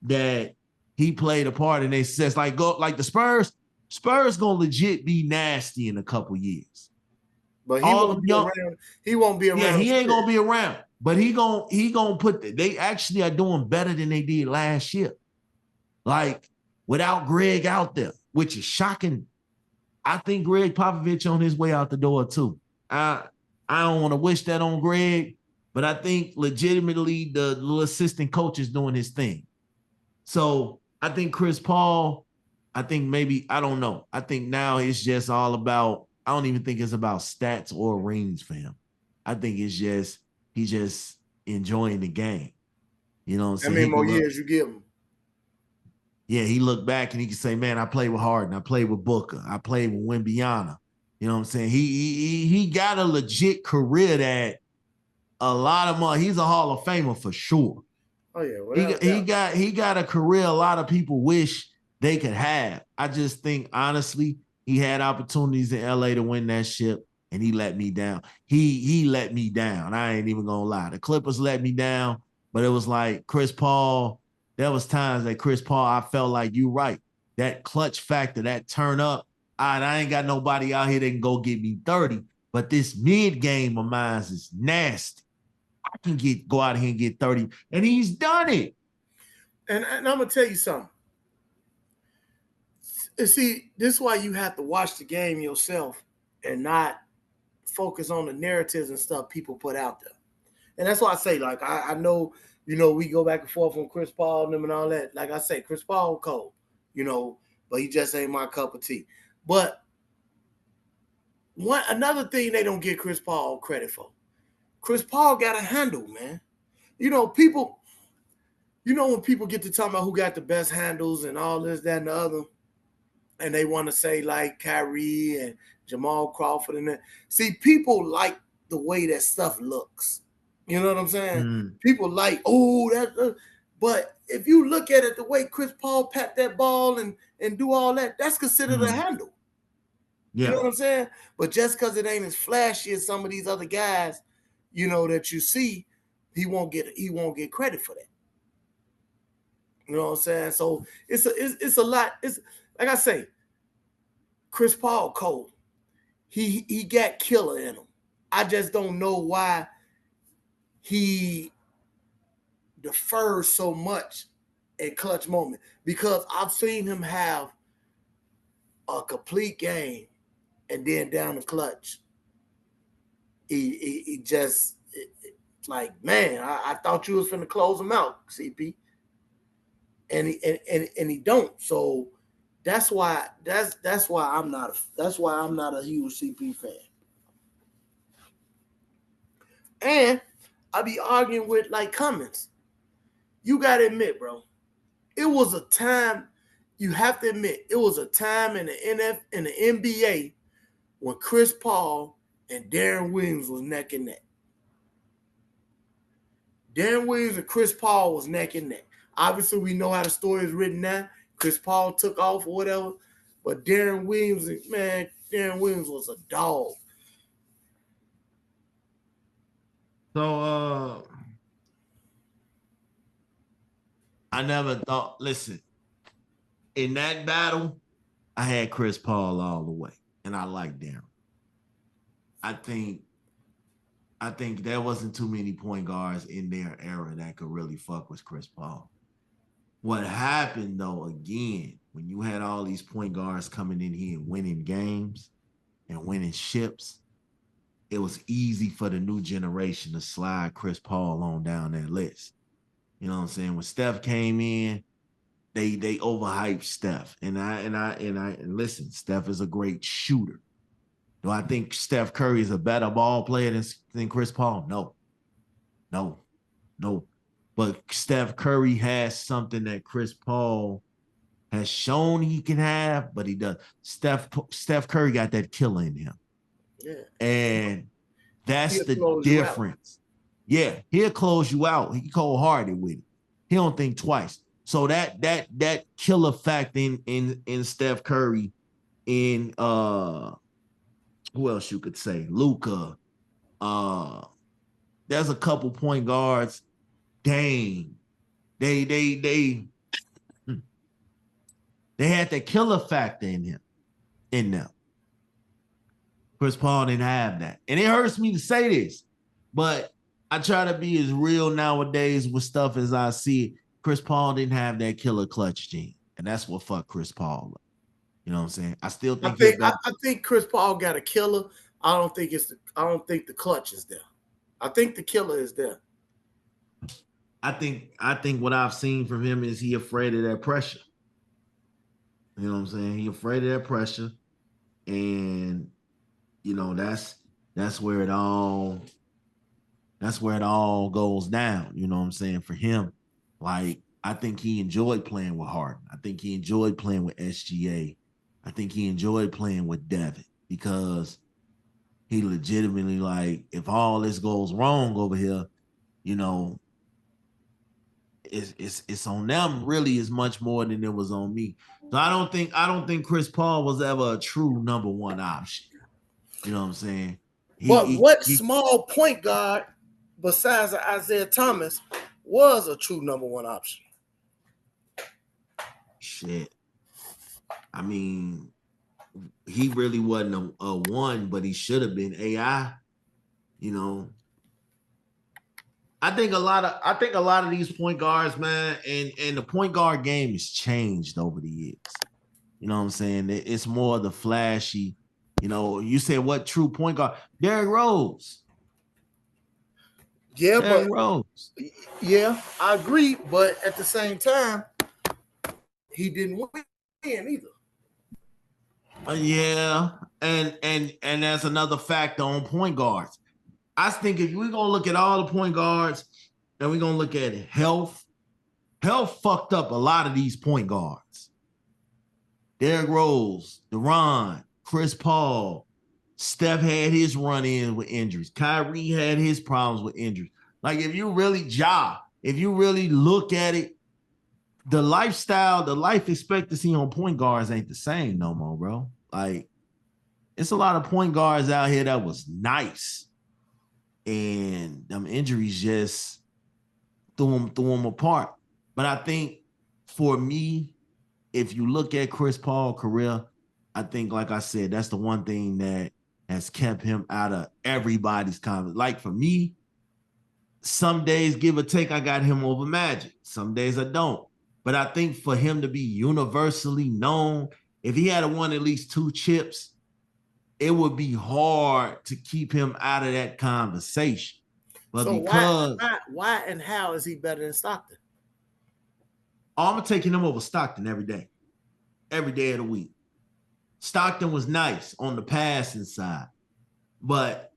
that he played a part in their success. Like the Spurs. Spurs gonna legit be nasty in a couple years. But he won't be around. He won't be around. Yeah, he ain't gonna be around. But he gonna they actually are doing better than they did last year. Like without Greg out there, which is shocking. I think Greg Popovich on his way out the door too. I don't want to wish that on Greg, but I think legitimately the little assistant coach is doing his thing. So I think Chris Paul, I think maybe, I don't know. I think now it's just all about, I don't even think it's about stats or rings for him. I think it's just, he's just enjoying the game. You know what I'm saying? How many more years you give him? Yeah, he looked back and he can say, man, I played with Harden. I played with Booker. I played with Wembanyama. You know what I'm saying? He got a legit career that a lot of money. He's a Hall of Famer for sure. Oh yeah, he got a career a lot of people wish they could have. I just think honestly, he had opportunities in LA to win that ship, and he let me down. He let me down. I ain't even gonna lie. The Clippers let me down, but it was like Chris Paul. There was times that Chris Paul, I felt like you right. That clutch factor, that turn up. I ain't got nobody out here that can go get me 30, but this mid game of mine is nasty. I can go out here and get 30, and he's done it. And I'm gonna tell you something. See, this is why you have to watch the game yourself and not focus on the narratives and stuff people put out there. And that's why I say, like, I know, we go back and forth on Chris Paul and them and all that. Like I say, Chris Paul cold, but he just ain't my cup of tea. But another thing they don't give Chris Paul credit for. Chris Paul got a handle, man. People, when people get to talk about who got the best handles and all this, that, and the other, and they want to say like Kyrie and Jamal Crawford and that. See, people like the way that stuff looks. You know what I'm saying? People like, but if you look at it the way Chris Paul pat that ball and do all that, that's considered a handle. Yeah. You know what I'm saying? But just because it ain't as flashy as some of these other guys, that you see, he won't get credit for that. You know what I'm saying? So it's a lot. It's like I say, Chris Paul cold. He got killer in him. I just don't know why he defers so much at clutch moment, because I've seen him have a complete game and then down the clutch. He just like, man, I thought you was finna close him out, CP. And he don't. So that's why I'm not a huge CP fan. And I be arguing with like Cummins. You gotta admit, bro, it was a time. You have to admit, it was a time in the NBA when Chris Paul and Deron Williams was neck and neck. Deron Williams and Chris Paul was neck and neck. Obviously, we know how the story is written now. Chris Paul took off or whatever, but Deron Williams was a dog. So I never thought, listen, in that battle, I had Chris Paul all the way, and I like Deron. I think there wasn't too many point guards in their era that could really fuck with Chris Paul. What happened, though, again, when you had all these point guards coming in here and winning games and winning ships, it was easy for the new generation to slide Chris Paul on down that list. You know what I'm saying? When Steph came in, they overhyped Steph. And listen, Steph is a great shooter. Do I think Steph Curry is a better ball player than Chris Paul? No. But Steph Curry has something that Chris Paul has shown he can have, but he does. Steph Curry got that killer in him. Yeah. And that's the difference. Yeah, he'll close you out. He cold-hearted with it. He don't think twice. So that killer fact in Steph Curry in who else you could say? Luka. There's a couple point guards. Dang. They had that killer factor in them. Chris Paul didn't have that. And it hurts me to say this, but I try to be as real nowadays with stuff as I see it. Chris Paul didn't have that killer clutch gene. And that's what fucked Chris Paul up. You know what I'm saying? I still think I think Chris Paul got a killer. I don't think the clutch is there. I think the killer is there. I think what I've seen from him is he afraid of that pressure. You know what I'm saying? He afraid of that pressure. And you know, that's where it all goes down. You know what I'm saying? For him, like, I think he enjoyed playing with Harden. I think he enjoyed playing with SGA. I think he enjoyed playing with Devin because he legitimately, like, if all this goes wrong over here, you know, it's on them really as much more than it was on me. So I don't think Chris Paul was ever a true number one option. You know what I'm saying? What small point guard besides Isaiah Thomas was a true number one option? Shit. I mean, he really wasn't a one, but he should have been AI. You know, I think a lot of these point guards, man, and the point guard game has changed over the years. You know what I'm saying? It's more the flashy. You know, you said what true point guard? Derrick Rose. Yeah, Derrick Rose. Yeah, I agree. But at the same time, he didn't win either. Yeah, and that's another factor on point guards. I think if we're gonna look at all the point guards, and we're gonna look at health fucked up a lot of these point guards. Derrick Rose, Deron, Chris Paul, Steph had his run-in with injuries. Kyrie had his problems with injuries. Like, if you really look at it, the lifestyle, the life expectancy on point guards ain't the same no more, bro. Like, it's a lot of point guards out here that was nice, and them injuries just threw them apart. But I think for me, if you look at Chris Paul's career, I think, like I said, that's the one thing that has kept him out of everybody's comment. Like, for me, some days, give or take, I got him over Magic. Some days I don't. But I think for him to be universally known, if he had won at least 2 chips, it would be hard to keep him out of that conversation. But so because why and how is he better than Stockton? I'm taking him over Stockton every day of the week. Stockton was nice on the passing side, but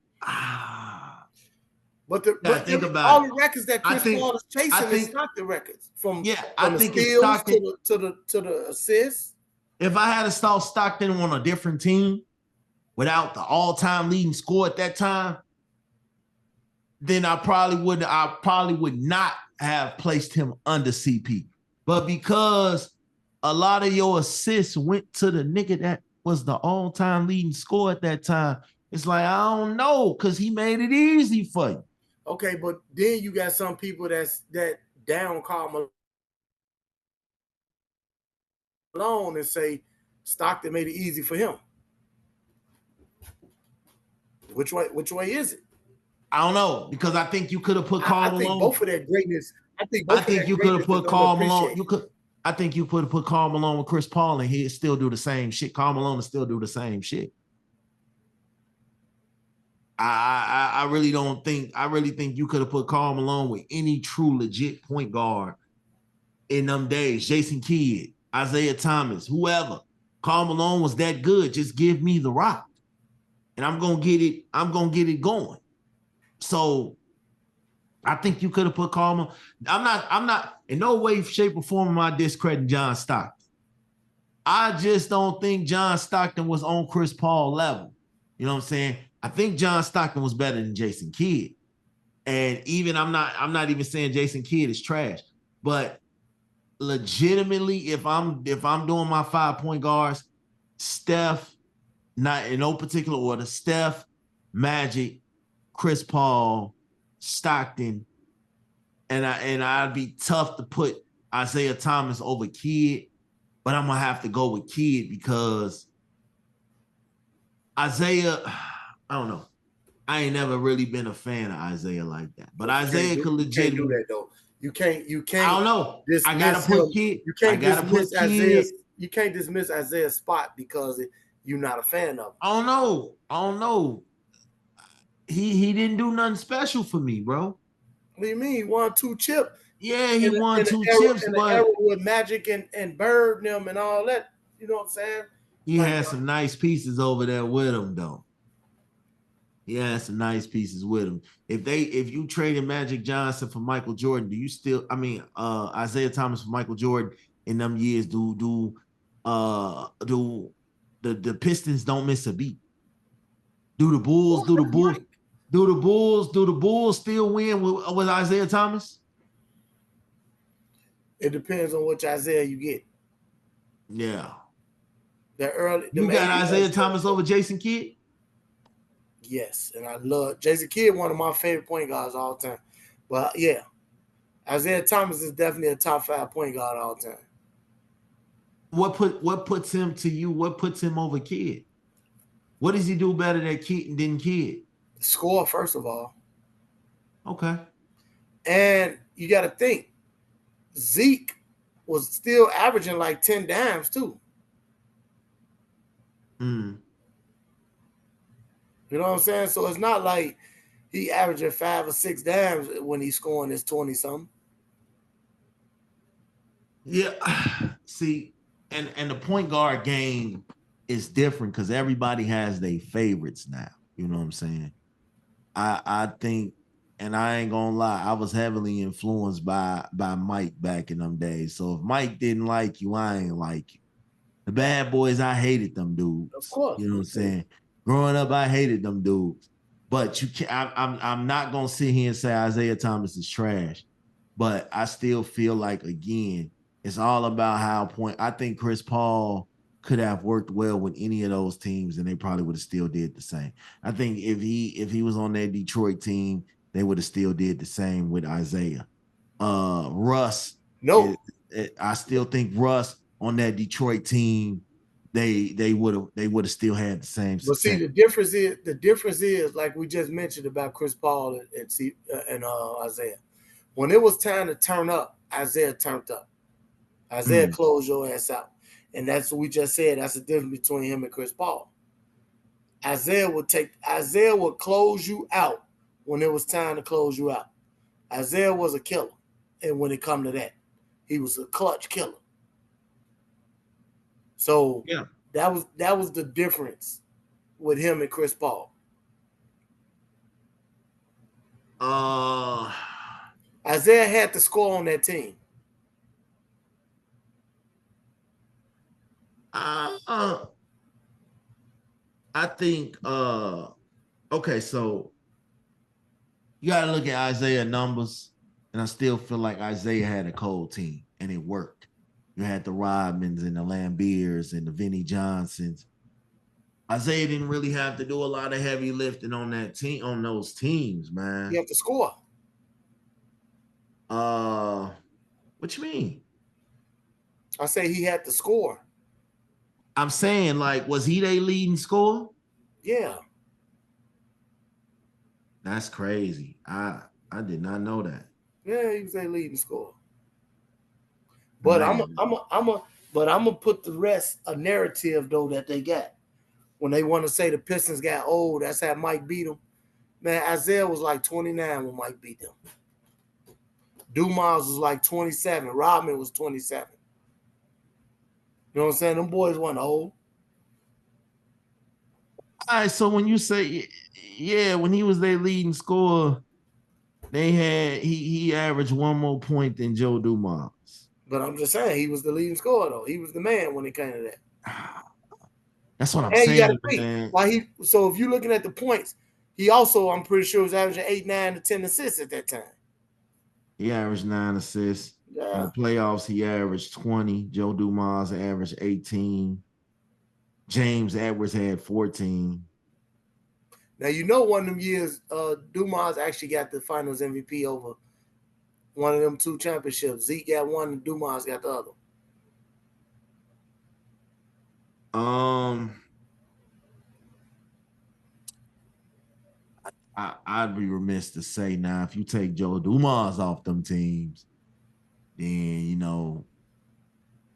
think about all the records that Chris Paul is chasing is Stockton records. From the steals to the assists. If I had to start Stockton on a different team without the all-time leading scorer at that time, then I probably would not have placed him under CP. But because a lot of your assists went to the nigga that was the all-time leading scorer at that time, it's like, I don't know, because he made it easy for you. Okay, but then you got some people that down Karl Malone and say Stockton made it easy for him. Which way is it? I don't know, because I think you could have put Karl Malone. I think both of their greatness. I think you could have put Karl Malone. I think you could have put Karl Malone with Chris Paul, and he'd still do the same shit. Karl Malone would still do the same shit. I really think you could have put Karl Malone with any true legit point guard in them days. Jason Kidd, Isaiah Thomas, whoever. Karl Malone was that good. Just give me the rock, and I'm gonna get it going. So I think you could have put Karl Malone. I'm not in no way, shape, or form am I discrediting John Stockton. I just don't think John Stockton was on Chris Paul level. You know what I'm saying? I think John Stockton was better than Jason Kidd. And even I'm not even saying Jason Kidd is trash, but legitimately, if I'm doing my 5 point guards, Steph, not in no particular order. Steph, Magic, Chris Paul, Stockton, and I'd be tough to put Isaiah Thomas over Kidd, but I'm gonna have to go with Kidd because Isaiah, I don't know. I ain't never really been a fan of Isaiah like that. But Isaiah could You can't do legitimately. that though. You can't. I don't know. I gotta put Kidd. You I can't gotta dismiss put Kidd. You can't dismiss Isaiah's spot because you're not a fan of him. I don't know. I don't know. He didn't do nothing special for me, bro. What do you mean? He won 2 chips. Yeah, he won 2 era, chips, in the but era with Magic and Bird and them and all that. You know what I'm saying? he had some nice pieces over there with him, though. He had some nice pieces with him. If you traded Magic Johnson for Michael Jordan, do you still? I mean, Isaiah Thomas for Michael Jordan in them years? Do the Pistons don't miss a beat? Do the Bulls? Do the Bulls? Right. Do the Bulls still win with Isaiah Thomas? It depends on which Isaiah you get. Yeah. You got Isaiah Thomas over Jason Kidd? Yes, and I love Jason Kidd, one of my favorite point guards all time. But yeah, Isaiah Thomas is definitely a top 5 point guard all time. What puts him to you? What puts him over Kidd? What does he do better than Kidd? Score, first of all. Okay. And you got to think, Zeke was still averaging like 10 dimes too. Mm. You know what I'm saying? So it's not like he averaging 5 or 6 dimes when he's scoring his 20-something. Yeah. See, and the point guard game is different because everybody has their favorites now. You know what I'm saying? I think, and I ain't gonna lie, I was heavily influenced by Mike back in them days. So if Mike didn't like you, I ain't like you. The Bad Boys, I hated them dudes. Of course. You know what I'm saying? Growing up, I hated them dudes. But you can't. I'm not gonna sit here and say Isaiah Thomas is trash. But I still feel like, again, it's all about how point. I think Chris Paul could have worked well with any of those teams, and they probably would have still did the same. I think if he was on that Detroit team, they would have still did the same with Isaiah. Russ. No. I still think Russ on that Detroit team, they would have still had the same success. But see, the difference is like we just mentioned about Chris Paul and Isaiah. When it was time to turn up, Isaiah turned up. Isaiah closed your ass out. And that's what we just said. That's the difference between him and Chris Paul. Isaiah would close you out when it was time to close you out. Isaiah was a killer. And when it come to that, he was a clutch killer. So yeah, that was the difference with him and Chris Paul. Isaiah had to score on that team. I think okay, so you gotta look at Isaiah numbers, and I still feel like Isaiah had a cold team and it worked. You had the Rodmans and the Lambeers and the Vinnie Johnsons. Isaiah didn't really have to do a lot of heavy lifting on that team, on those teams, man. You have to score. What you mean? I say he had to score. I'm saying, like, was he their leading scorer? Yeah. That's crazy. I did not know that. Yeah, he was their leading scorer. But I'm gonna put the rest a narrative though that they got. When they want to say the Pistons got old, that's how Mike beat them. Man, Isaiah was like 29 when Mike beat them. Dumas was like 27. Rodman was 27. You know what I'm saying? Them boys weren't old. All right, so when you say, yeah, when he was their leading scorer, he averaged one more point than Joe Dumas. But I'm just saying, he was the leading scorer though. He was the man when it came to that. That's what I'm saying, man. So if you're looking at the points, he also, I'm pretty sure, was averaging 8, 9 to 10 assists at that time. He averaged 9 assists. Yeah. In the playoffs, he averaged 20. Joe Dumas averaged 18. James Edwards had 14. Now you know one of them years, Dumas actually got the Finals MVP over one of them two championships. Zeke got one, and Dumas got the other. I'd be remiss to say now, if you take Joe Dumas off them teams, then you know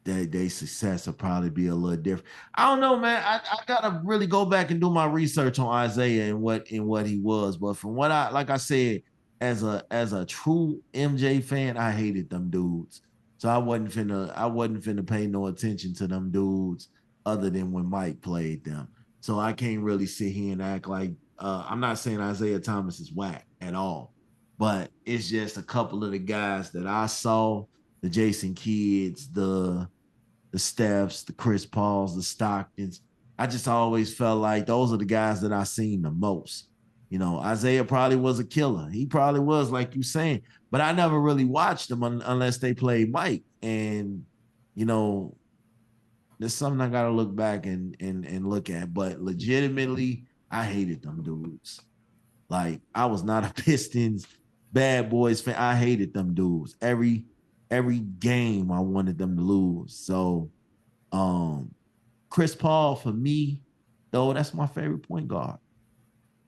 that their success will probably be a little different. I don't know, man. I gotta really go back and do my research on Isaiah and what he was. But from what like I said, as a true MJ fan, I hated them dudes. So I wasn't finna pay no attention to them dudes other than when Mike played them. So I can't really sit here and act like I'm not saying Isaiah Thomas is whack at all, but it's just a couple of the guys that I saw, the Jason Kidds, the Stephs, the Chris Pauls, the Stocktons. I just always felt like those are the guys that I seen the most. You know, Isaiah probably was a killer. He probably was, like you saying, but I never really watched them unless they played Mike. And, you know, there's something I gotta look back and look at. But legitimately, I hated them dudes. Like, I was not a Pistons bad boys fan. I hated them dudes. Every game I wanted them to lose. So Chris Paul, for me, though, that's my favorite point guard.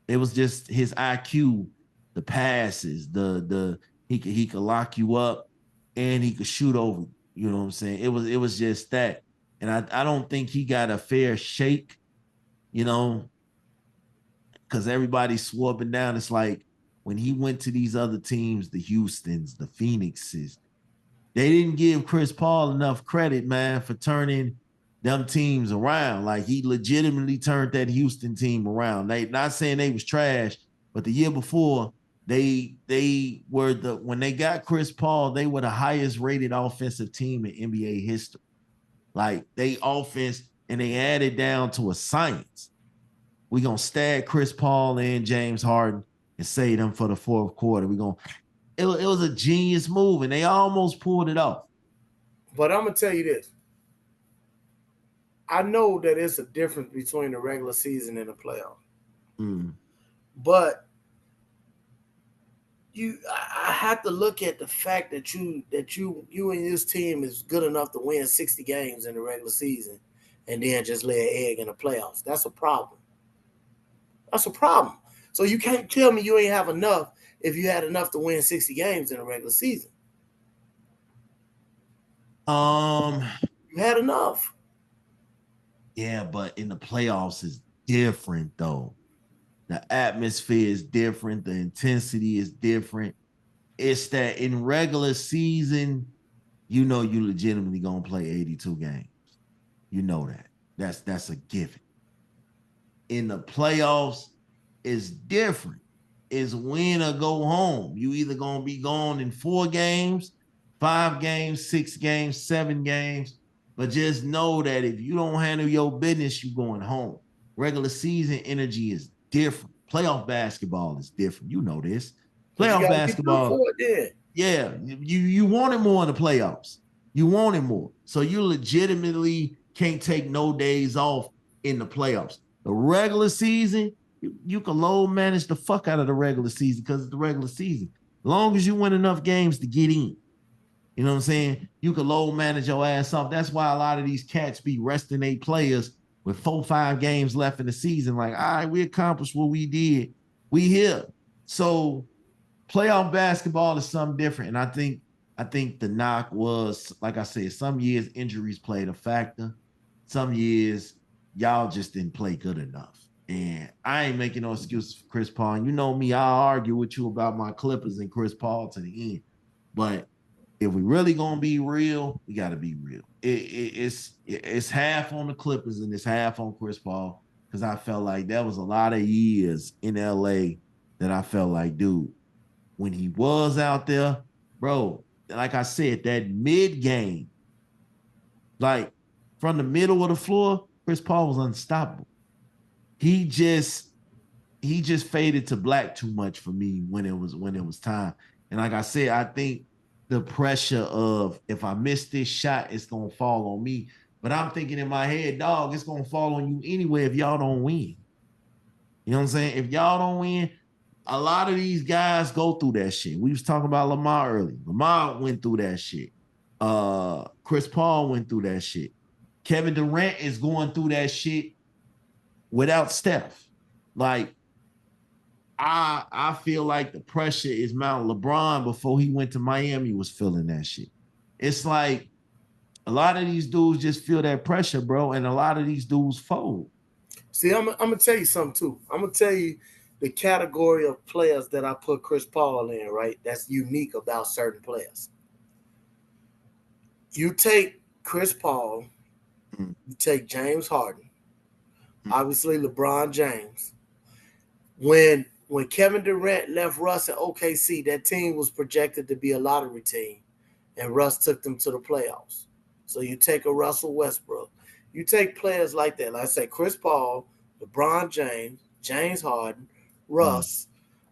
It was just his IQ, the passes, the he could lock you up and he could shoot over. You know what I'm saying? It was just that. And I don't think he got a fair shake, you know, because everybody swore up and down. It's like when he went to these other teams, the Houstons, the Phoenixes, they didn't give Chris Paul enough credit, man, for turning them teams around. Like, he legitimately turned that Houston team around. They not saying they was trash, but the year before, they were when they got Chris Paul, they were the highest rated offensive team in NBA history. Like, they offense, and they added down to a science. We're gonna stab Chris Paul and James Harden and save them for the fourth quarter. It was a genius move, and they almost pulled it off. But I'm gonna tell you this. I know that it's a difference between the regular season and the playoff. But I have to look at the fact that you and this team is good enough to win 60 games in the regular season and then just lay an egg in the playoffs. That's a problem. That's a problem. So you can't tell me you ain't have enough if you had enough to win 60 games in the regular season. You had enough. Yeah, but in the playoffs is different though. The atmosphere is different. The intensity is different. It's that in regular season, you know you legitimately gonna play 82 games. You know that. That's a given. In the playoffs, it's different. It's win or go home. You either gonna be gone in 4 games, 5 games, 6 games, 7 games. But just know that if you don't handle your business, you're going home. Regular season energy is different. Playoff basketball is different. You know this. Playoff basketball, yeah, you want it more in the playoffs. You want it more. So you legitimately can't take no days off in the playoffs. The regular season, you can load manage the fuck out of the regular season because it's the regular season. As long as you win enough games to get in. You know what I'm saying? You can load manage your ass off. That's why a lot of these cats be resting 8 players with 4-5 games left in the season. Like, all right, we accomplished what we did. We here. So playoff basketball is something different. And I think the knock was, like I said, some years injuries played a factor. Some years y'all just didn't play good enough. And I ain't making no excuses for Chris Paul. And you know me, I'll argue with you about my Clippers and Chris Paul to the end. But if we really gonna be real, we gotta be real. It's half on the Clippers and it's half on Chris Paul because I felt like that was a lot of years in LA that I felt like, dude, when he was out there, bro, like I said, that mid game, like from the middle of the floor, Chris Paul was unstoppable. He just faded to black too much for me when it was time. And like I said, I think the pressure of if I miss this shot, it's gonna fall on me. But I'm thinking in my head, dog, it's gonna fall on you anyway if y'all don't win. You know what I'm saying? If y'all don't win, a lot of these guys go through that shit. We was talking about Lamar earlier. Lamar went through that shit. Chris Paul went through that shit. Kevin Durant is going through that shit without Steph. Like, I feel like the pressure is Mount. LeBron, before he went to Miami, was feeling that shit. It's like a lot of these dudes just feel that pressure, bro, and a lot of these dudes fold. See, I'm gonna tell you something too. I'm gonna tell you the category of players that I put Chris Paul in, right? That's unique about certain players. You take Chris Paul, you take James Harden, obviously LeBron James. When Kevin Durant left Russ at OKC, that team was projected to be a lottery team, and Russ took them to the playoffs. So you take a Russell Westbrook, you take players like that, like I say, Chris Paul, LeBron James, James Harden, Russ.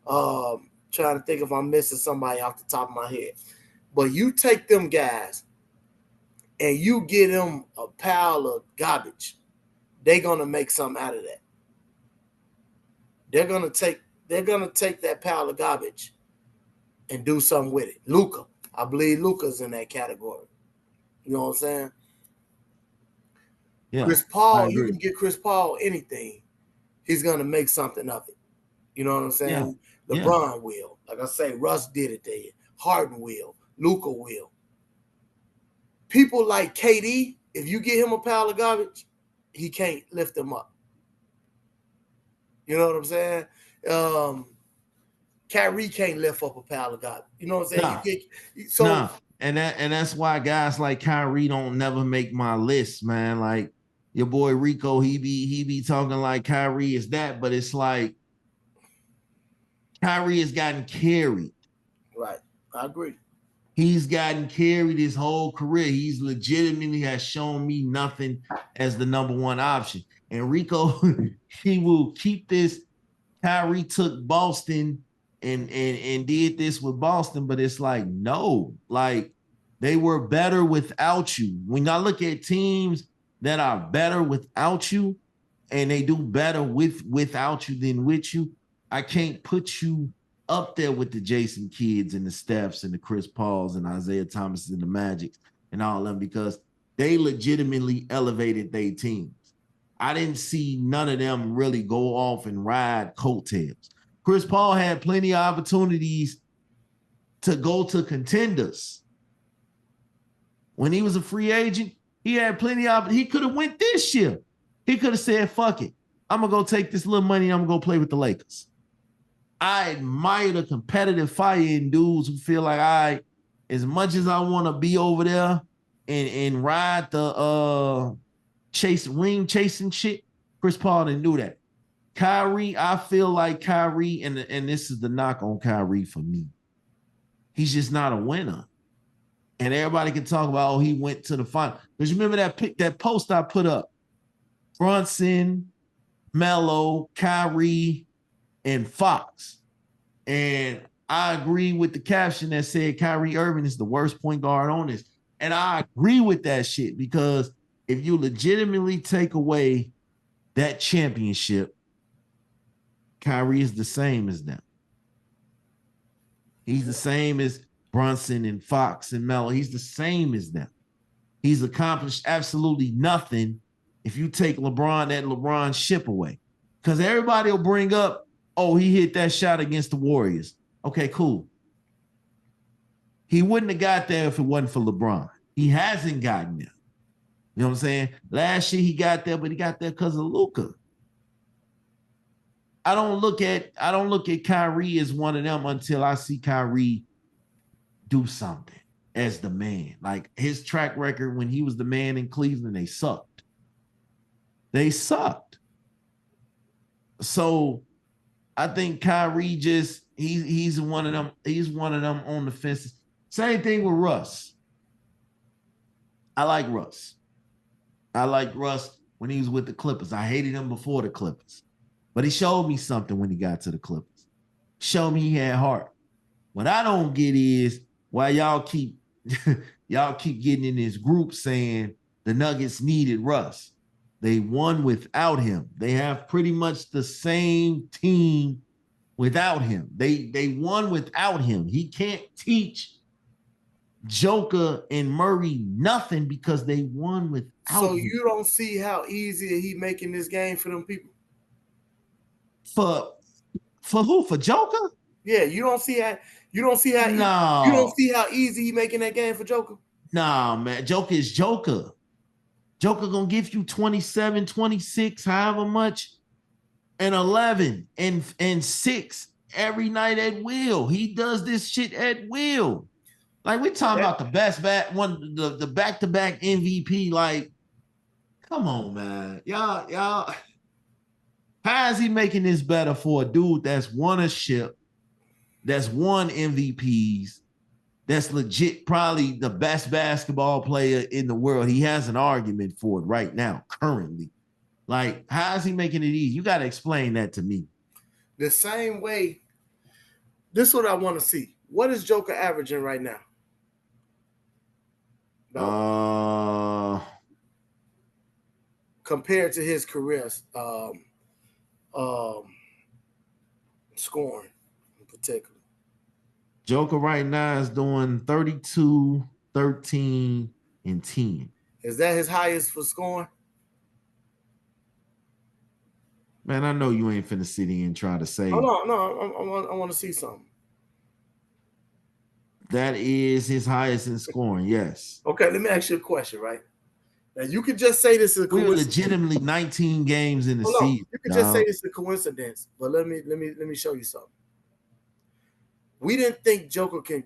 Trying to think if I'm missing somebody off the top of my head, but you take them guys and you get them a pile of garbage, they're gonna make something out of that. They're gonna take that pile of garbage and do something with it. Luka, I believe Luka's in that category. You know what I'm saying? Yeah, Chris Paul, you can get Chris Paul anything. He's gonna make something of it. You know what I'm saying? Yeah. LeBron will. Like I say, Russ did it there. Harden will. Luka will. People like KD, if you get him a pile of garbage, he can't lift them up. You know what I'm saying? Kyrie can't lift up a pile of garbage. You know what I'm saying? And that's why guys like Kyrie don't never make my list, man. Like your boy Rico, he be talking like Kyrie is that, but it's like Kyrie has gotten carried. Right. I agree. He's gotten carried his whole career. He's legitimately has shown me nothing as the number one option. And Rico, he will keep this. Kyrie took Boston and did this with Boston, but it's like, no, like they were better without you. When I look at teams that are better without you and they do better without you than with you, I can't put you up there with the Jason Kidds and the Stephs and the Chris Pauls and Isaiah Thomas and the Magics and all of them, because they legitimately elevated their teams. I didn't see none of them really go off and ride coattails. Chris Paul had plenty of opportunities to go to contenders. When he was a free agent, he had plenty of, he could have went this year. He could have said, fuck it. I'm going to go take this little money and I'm going to go play with the Lakers. I admire the competitive fire in dudes who feel like as much as I want to be over there and ride the ring chasing shit, Chris Paul didn't do that. Kyrie, I feel like Kyrie, and this is the knock on Kyrie for me, he's just not a winner. And everybody can talk about, he went to the final. Because you remember that post I put up? Brunson, Melo, Kyrie, and Fox. And I agree with the caption that said Kyrie Irving is the worst point guard on this. And I agree with that shit, because if you legitimately take away that championship, Kyrie is the same as them. He's the same as Brunson and Fox and Melo. He's the same as them. He's accomplished absolutely nothing if you take that LeBron ship away. Because everybody will bring up, oh, he hit that shot against the Warriors. Okay, cool. He wouldn't have got there if it wasn't for LeBron. He hasn't gotten there. You know what I'm saying? Last year he got there, but he got there because of Luka. I don't look at Kyrie as one of them until I see Kyrie do something as the man. Like his track record when he was the man in Cleveland, they sucked. They sucked. So I think Kyrie just he's one of them. He's one of them on the fences. Same thing with Russ. I like Russ. I liked Russ when he was with the Clippers. I hated him before the Clippers. But he showed me something when he got to the Clippers. Showed me he had heart. What I don't get is why y'all keep getting in this group saying the Nuggets needed Russ. They won without him. They have pretty much the same team without him. They won without him. He can't teach Joker and Murray nothing because they won without So him. you don't see how easy he making this game for them people? For who? For Joker? Yeah, you don't see how No. you don't see how easy he making that game for Joker? Nah, man. Joker is Joker. Joker gonna give you 27, 26, however much, and 11 and 6 every night at will. He does this shit at will. Like we talking about the best the back-to-back MVP. Like, come on, man. Y'all. How is he making this better for a dude that's won a ship, that's won MVPs, that's legit probably the best basketball player in the world? He has an argument for it right now, currently. Like, how is he making it easy? You got to explain that to me. The same way. This is what I want to see. What is Joker averaging right now? Compared to his career scoring in particular. Joker right now is doing 32, 13, and 10. Is that his highest for scoring? Man, I know you ain't finna sit here and try to say. Oh, no, I want to see something. That is his highest in scoring, yes. Okay, let me ask you a question, right? Now, you could just say this is a coincidence. We were legitimately 19 games in the season. You could just say this is a coincidence, but let me show you something. We didn't think Joker can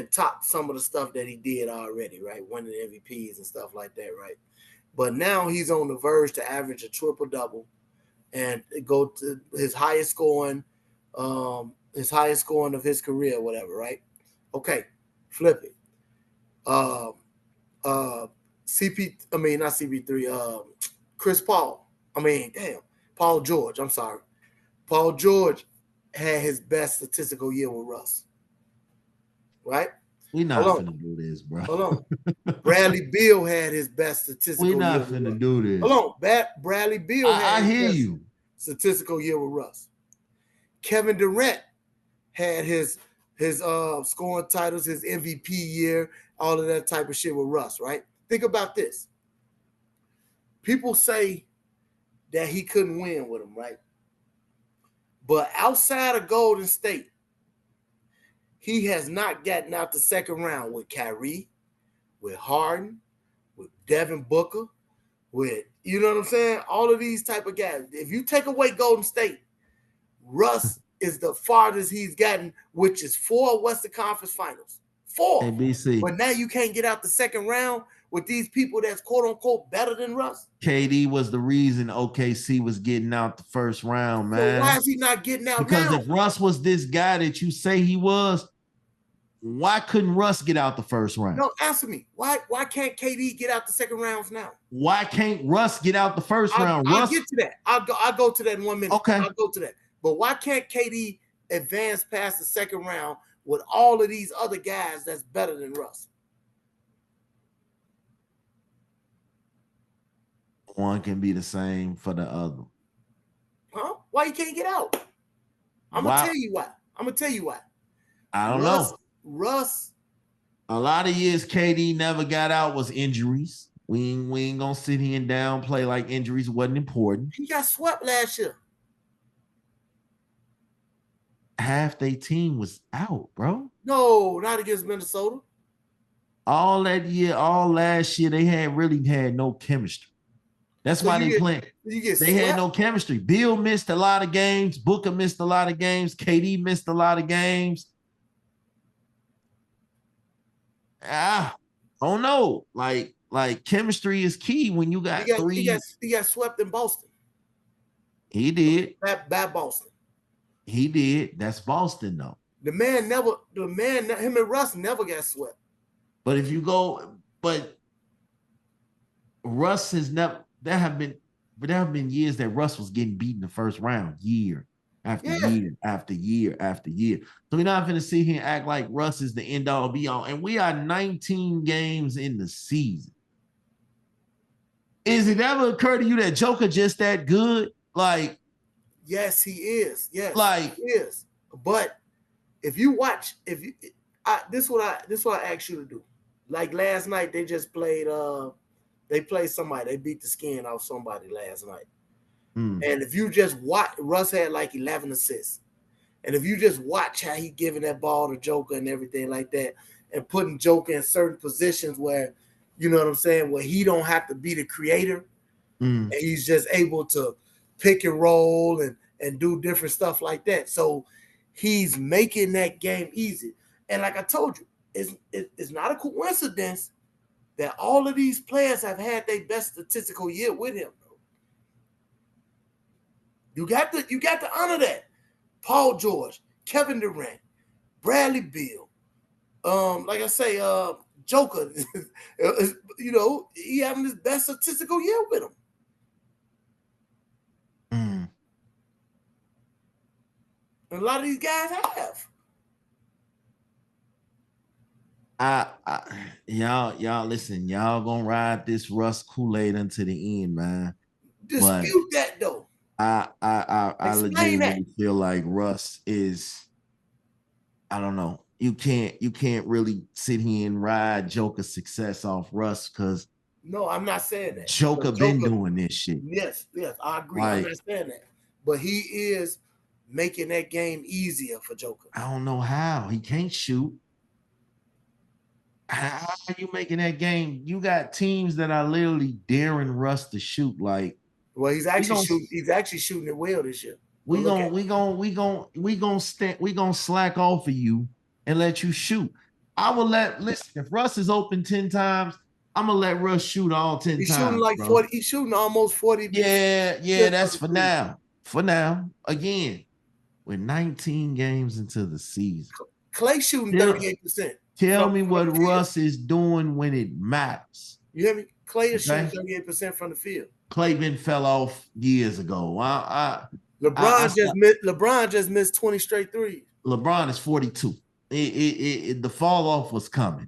top some of the stuff that he did already, right? Winning MVPs and stuff like that, right? But now he's on the verge to average a triple-double and go to his highest scoring of his career, whatever, right? Okay, flip it. Not CP3, Chris Paul. Paul George. I'm sorry. Paul George had his best statistical year with Russ. Right? We're not finna do this, bro. Hold on. Bradley Beal had his best statistical year. We're not finna do this. Hold on. Bradley Beal had his best statistical year with Russ. Kevin Durant had his scoring titles, his MVP year, all of that type of shit with Russ, right? Think about this. People say that he couldn't win with him, right? But outside of Golden State, he has not gotten out the second round with Kyrie, with Harden, with Devin Booker, with, you know what I'm saying? All of these type of guys. If you take away Golden State, Russ is the farthest he's gotten, which is 4 Western Conference Finals. 4. ABC. But now you can't get out the second round with these people that's quote unquote better than Russ. KD was the reason OKC was getting out the first round, man. So why is he not getting out because now? If Russ was this guy that you say he was, why couldn't Russ get out the first round? No, answer me. Why can't KD get out the second rounds now? Why can't Russ get out the first round? I'll get to that. I'll go to that in 1 minute. Okay. I'll go to that. But why can't KD advance past the second round with all of these other guys that's better than Russ? One can be the same for the other. Huh? Why you can't get out? I'm gonna tell you why. I don't know. Russ. A lot of years KD never got out was injuries. We ain't gonna sit here and downplay like injuries wasn't important. He got swept last year. Half their team was out, bro. No, not against Minnesota. All that year, all last year, they really had no chemistry. That's why they playing. They had no chemistry. Bill missed a lot of games. Booker missed a lot of games. KD missed a lot of games. I don't know. Like chemistry is key when you got three. He got swept in Boston. He did. Bad Boston. He did. That's Boston, though. Him and Russ never got swept. But if you go, Russ has never. There have been years that Russ was getting beaten the first round, year after year after year after year. So we're not going to sit here and act like Russ is the end all be all. And we are 19 games in the season. Is it ever occurred to you that Joker just that good? Like, yes, he is. Yes, like, he is. But if you watch, this is what I asked you to do. Like last night, they just played. They played somebody. They beat the skin off somebody last night. And if you just watch, Russ had like 11 assists. And if you just watch how he giving that ball to Joker and everything like that, and putting Joker in certain positions where, you know what I'm saying, where he don't have to be the creator, and he's just able to pick and roll and do different stuff like that. So he's making that game easy. And like I told you, it's not a coincidence that all of these players have had their best statistical year with him. You got to honor that. Paul George, Kevin Durant, Bradley Beal, like I say, Joker, you know, he having his best statistical year with him. And a lot of these guys have. Y'all listen, y'all gonna ride this Russ Kool-Aid until the end, man. Dispute that though. I legitimately feel like Russ is, I don't know. You can't really sit here and ride Joker's success off Russ because no, I'm not saying that. Joker been doing this shit. Yes, I agree. I'm not saying that. But he is making that game easier for Joker. I don't know how. He can't shoot. How are you making that game? You got teams that are literally daring Russ to shoot. Like, well, he's actually shooting it well this year. We gonna slack off of you and let you shoot. Listen, if Russ is open 10 times, I'm gonna let Russ shoot all 10 times. He's shooting like 40, he's shooting almost 40. Yeah, that's for now. For now. Again, we're 19 games into the season. Clay shooting 38%. Tell me what Russ is doing when it matters. You hear me? Clay is shooting 38% from the field. Clay been fell off years ago. LeBron just missed 20 straight threes. LeBron is 42. The fall off was coming.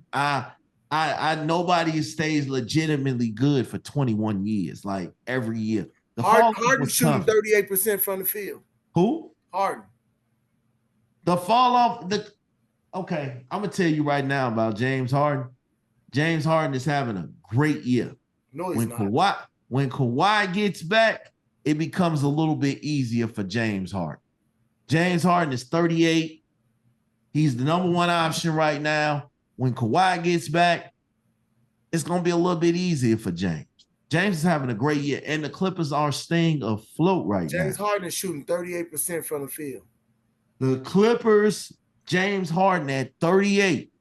Nobody stays legitimately good for 21 years, like every year. Harden shooting 38% from the field. Who? Harden. The fall off. Okay, I'm gonna tell you right now about James Harden. James Harden is having a great year. No, he's not. When Kawhi gets back, it becomes a little bit easier for James Harden. James Harden is 38. He's the number one option right now. When Kawhi gets back, it's going to be a little bit easier for James. James is having a great year, and the Clippers are staying afloat right now. James Harden is shooting 38% from the field. The Clippers, James Harden at 38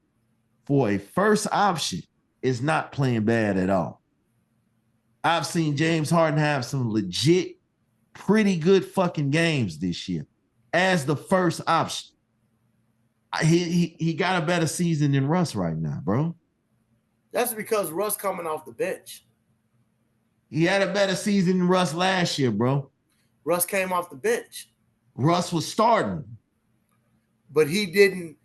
for a first option is not playing bad at all. I've seen James Harden have some legit, pretty good fucking games this year as the first option. He got a better season than Russ right now, bro. That's because Russ coming off the bench. He had a better season than Russ last year, bro. Russ came off the bench. Russ was starting. But he didn't,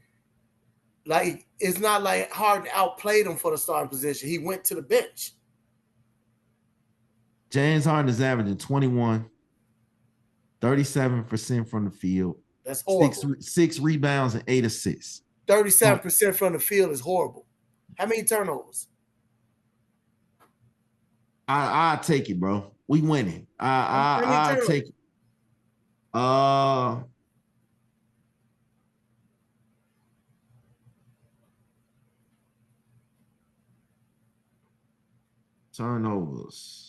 like, it's not like Harden outplayed him for the starting position. He went to the bench. James Harden is averaging 21, 37% from the field. That's horrible. Six rebounds and 8 assists. 37% from the field is horrible. How many turnovers? I take it, bro. We winning. I take it. Turnovers.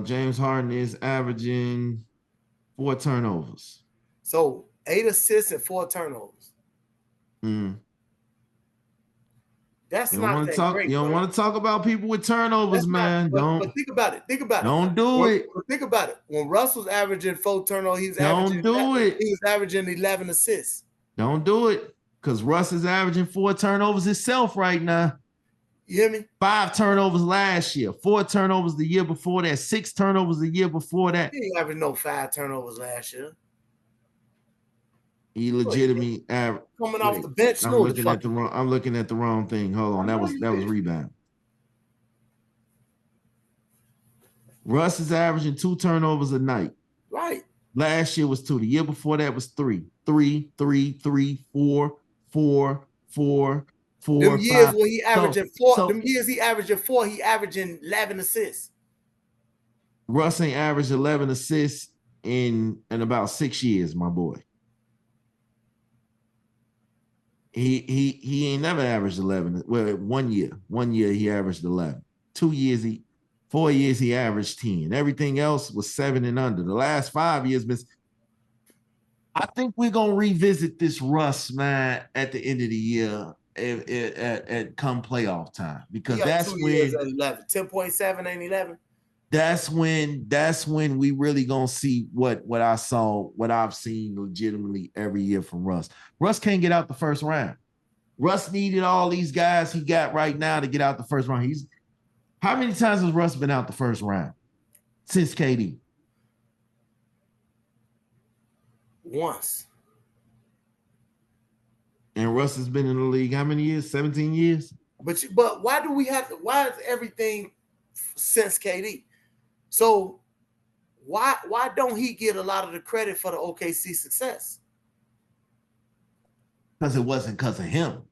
James Harden is averaging 4 turnovers. So 8 assists and 4 turnovers. That's not that great. You don't want to talk about people with turnovers, man. But think about it. Don't do it. Think about it. When Russ was averaging 4 turnovers, he was averaging 11 assists. Don't do it. Because Russ is averaging 4 turnovers himself right now. You hear me? 5 turnovers last year, 4 turnovers the year before that, 6 turnovers the year before that. He ain't averaging no 5 turnovers last year. He legitimately coming off wait. the bench. I'm No, the looking at fuck. the wrong. I'm looking at the wrong thing. Hold on. I know you That was did. rebound. Russ is averaging 2 turnovers a night. Right. Last year was 2. The year before that was 3. 3, 3, 3, 4, 4, 4, 4, Them years 5. where he averaging 4. So Them years he averaging 4. He averaging 11 assists. Russ ain't averaged 11 assists in about 6 years, my boy. He ain't never averaged 11. Well, 1 year. 1 year he averaged 11. 2 years 4 years he averaged 10. Everything else was 7 and under. The last 5 years, I think we're gonna revisit this Russ, man, at the end of the year at come playoff time, He because got that's 2 years when at 11. 10.7 ain't 11. that's when we really gonna see what I've seen legitimately every year from Russ. Russ can't get out the first round. Russ needed all these guys he got right now to get out the first round. How many times has Russ been out the first round since KD? Once. And Russ has been in the league how many years? 17 years? But why do we have to? Why is everything since KD? So why don't he get a lot of the credit for the OKC success? Because it wasn't because of him.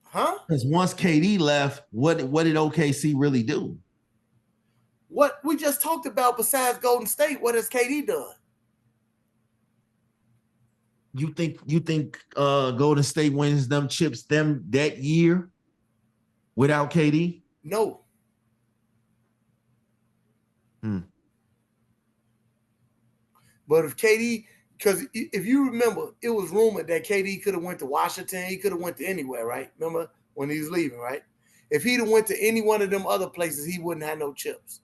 Huh? Because once KD left, what did OKC really do? What we just talked about besides Golden State, what has KD done? You think Golden State wins them chips that year without KD? No. But if KD, because if you remember, it was rumored that KD could have went to Washington. He could have went to anywhere, right? Remember when he was leaving, right? If he'd have went to any one of them other places, he wouldn't have no chips.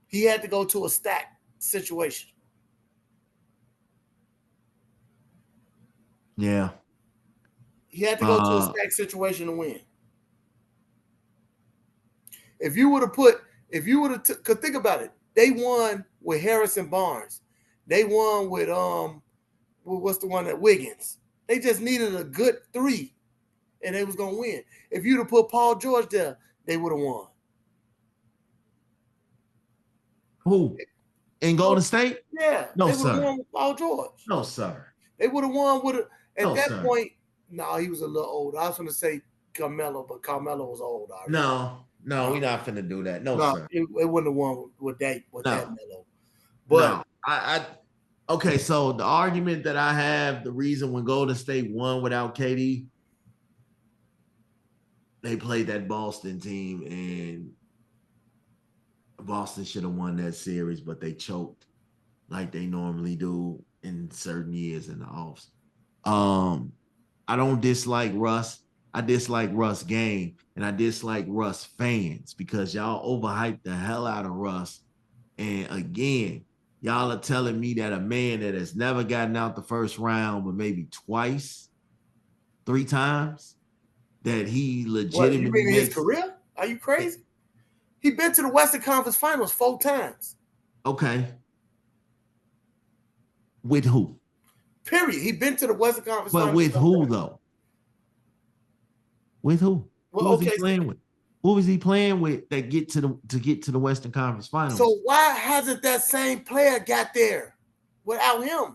He had to go to a stack situation. Yeah. He had to go to a stack situation to win. If you would have because think about it, they won with Harrison Barnes. They won with what's the one at Wiggins. They just needed a good 3, and they was gonna win. If you'd have put Paul George there, they would have won. Who? In Golden State? Yeah. No, they would have sir. won with Paul George. No, sir. They would have won with No, that sir. point. No, he was a little old. I was gonna say Carmelo, but Carmelo was old already. No, we're not finna do that. No, sir. It wouldn't have won with that Melo. But no, okay, so the argument that I have, the reason when Golden State won without KD, they played that Boston team, and Boston should have won that series, but they choked like they normally do in certain years in the offs. I don't dislike Russ. I dislike Russ game, and I dislike Russ fans because y'all overhyped the hell out of Russ. And again, y'all are telling me that a man that has never gotten out the first round, but maybe twice, 3 times, that he legitimately you mean in his career? Are you crazy? He been to the Western Conference Finals 4 times. Okay. With who? Period. He been to the Western Conference Finals. But with who though? With who? Well, who was he playing with? Who was he playing with that get to the Western Conference Finals? So why hasn't that same player got there without him?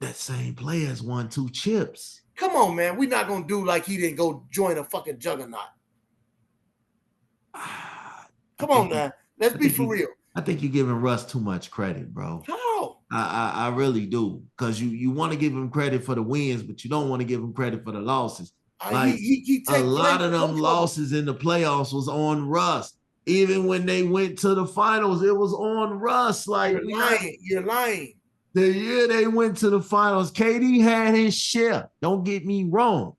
That same player has won 2 chips. Come on, man. We're not gonna do like he didn't go join a fucking juggernaut. Come on, now. Let's be for real. I think you're giving Russ too much credit, bro. How? I really do, because you want to give him credit for the wins, but you don't want to give him credit for the losses. Like a lot of them losses in the playoffs was on Russ. Even when they went to the finals, it was on Russ. Like you're lying. The year they went to the finals, KD had his share. Don't get me wrong.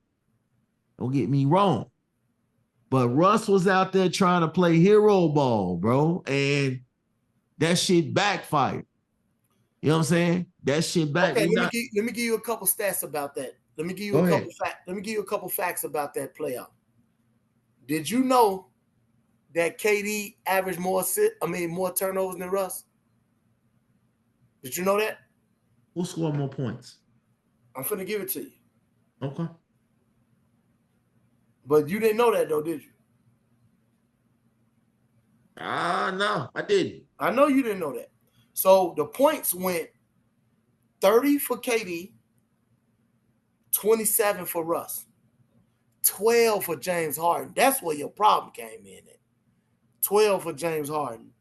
But Russ was out there trying to play hero ball, bro, and that shit backfired. You know what I'm saying? That shit back. Okay, let me give you a couple stats about that. Let me give you a couple facts about that playoff. Did you know that KD averaged more turnovers than Russ? Did you know that? Who scored more points? I'm finna give it to you. Okay. But you didn't know that though, did you? No, I didn't. I know you didn't know that. So the points went 30 for KD, 27 for Russ, 12 for James Harden. That's where your problem came in at. 12 for James Harden,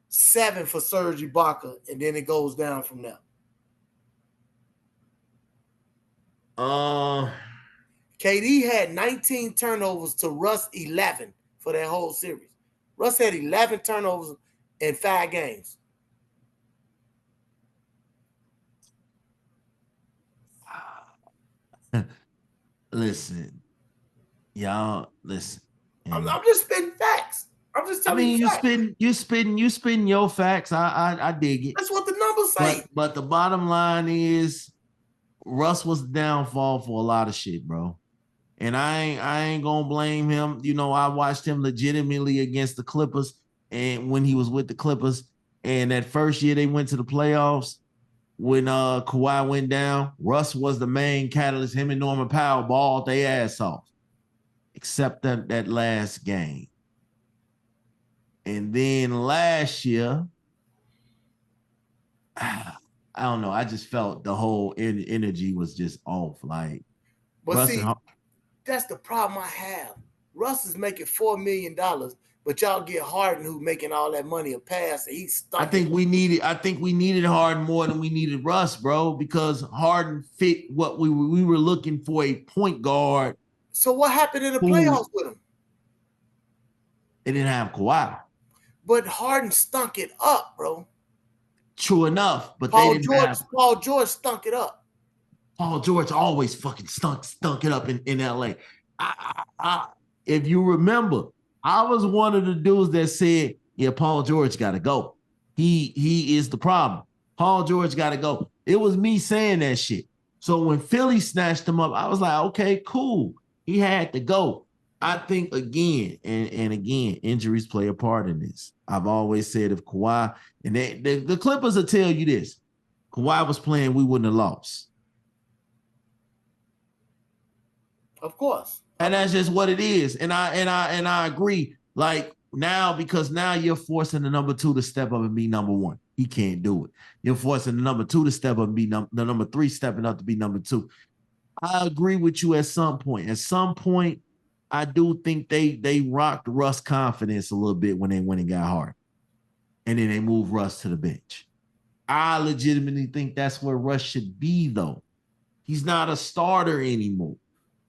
7 for Serge Ibaka, and then it goes down from there. KD had 19 turnovers to Russ 11 for that whole series. Russ had 11 turnovers in 5 games. Listen, y'all, listen. I'm just spitting facts. I'm just telling you facts. you spitting your facts. I dig it. That's what the numbers say. But the bottom line is Russ was the downfall for a lot of shit, bro. And I ain't gonna blame him. You know, I watched him legitimately against the Clippers, and when he was with the Clippers, and that first year they went to the playoffs, when Kawhi went down, Russ was the main catalyst. Him and Norman Powell balled their ass off, except that last game. And then last year, I don't know. I just felt the whole energy was just off. Like, but Russ see, that's the problem I have. Russ is making $4 million, but y'all get Harden, who's making all that money, a pass, and he's stuck. I think we needed Harden more than we needed Russ, bro, because Harden fit what we were looking for, a point guard. So what happened in the playoffs with him? They didn't have Kawhi. But Harden stunk it up, bro. True enough, but Paul George stunk it up. Paul George always fucking stunk it up in LA. If you remember, I was one of the dudes that said, yeah, Paul George got to go. He is the problem. Paul George got to go. It was me saying that shit. So when Philly snatched him up, I was like, okay, cool. He had to go. I think again, and again, injuries play a part in this. I've always said if Kawhi, and the Clippers will tell you this, Kawhi was playing, we wouldn't have lost. Of course. And that's just what it is. And I agree. Like now, because now you're forcing the number 2 to step up and be number 1. He can't do it. You're forcing the number 2 to step up and be the number 3 stepping up to be number 2. I agree with you at some point. At some point, I do think they rocked Russ' confidence a little bit when they went and got hard. And then they moved Russ to the bench. I legitimately think that's where Russ should be, though. He's not a starter anymore.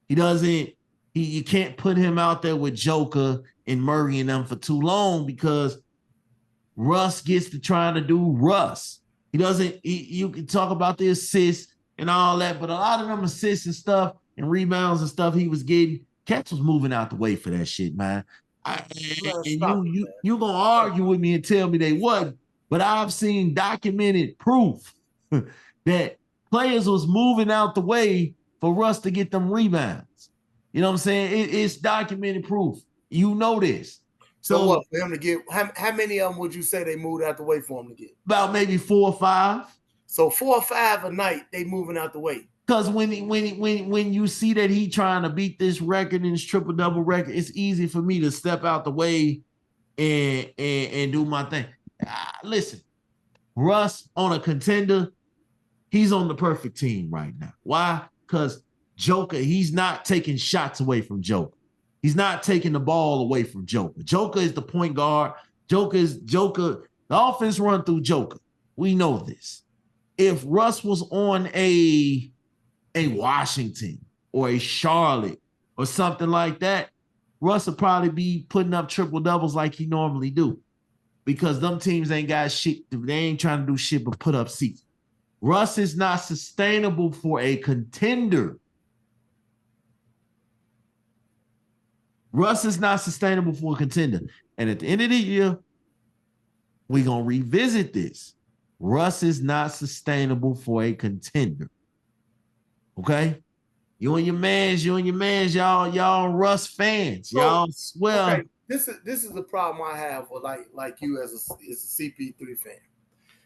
You can't put him out there with Joker and Murray and them for too long because Russ gets to trying to do Russ. You can talk about the assists and all that, but a lot of them assists and stuff and rebounds and stuff he was getting, Catch was moving out the way for that shit, man. You gonna argue with me and tell me they wasn't, but I've seen documented proof that players was moving out the way for Russ to get them rebounds. You know what I'm saying? It's documented proof. You know this. So what, for him to get, how many of them would you say they moved out the way for him to get? About maybe 4 or 5. So 4 or 5 a night, they moving out the way. Because when you see that he trying to beat this record and this triple-double record, it's easy for me to step out the way and do my thing. Listen, Russ on a contender, he's on the perfect team right now. Why? Because Joker, he's not taking shots away from Joker. He's not taking the ball away from Joker. Joker is the point guard. Joker. The offense run through Joker. We know this. If Russ was on a Washington or a Charlotte or something like that, Russ would probably be putting up triple doubles like he normally do, because them teams ain't got shit. They ain't trying to do shit but put up seats. Russ is not sustainable for a contender. Russ is not sustainable for a contender. And at the end of the year, we're going to revisit this. Russ is not sustainable for a contender. Okay? You and your mans, y'all Russ fans. Y'all swear. Okay. This is the problem I have with like you as a CP3 fan.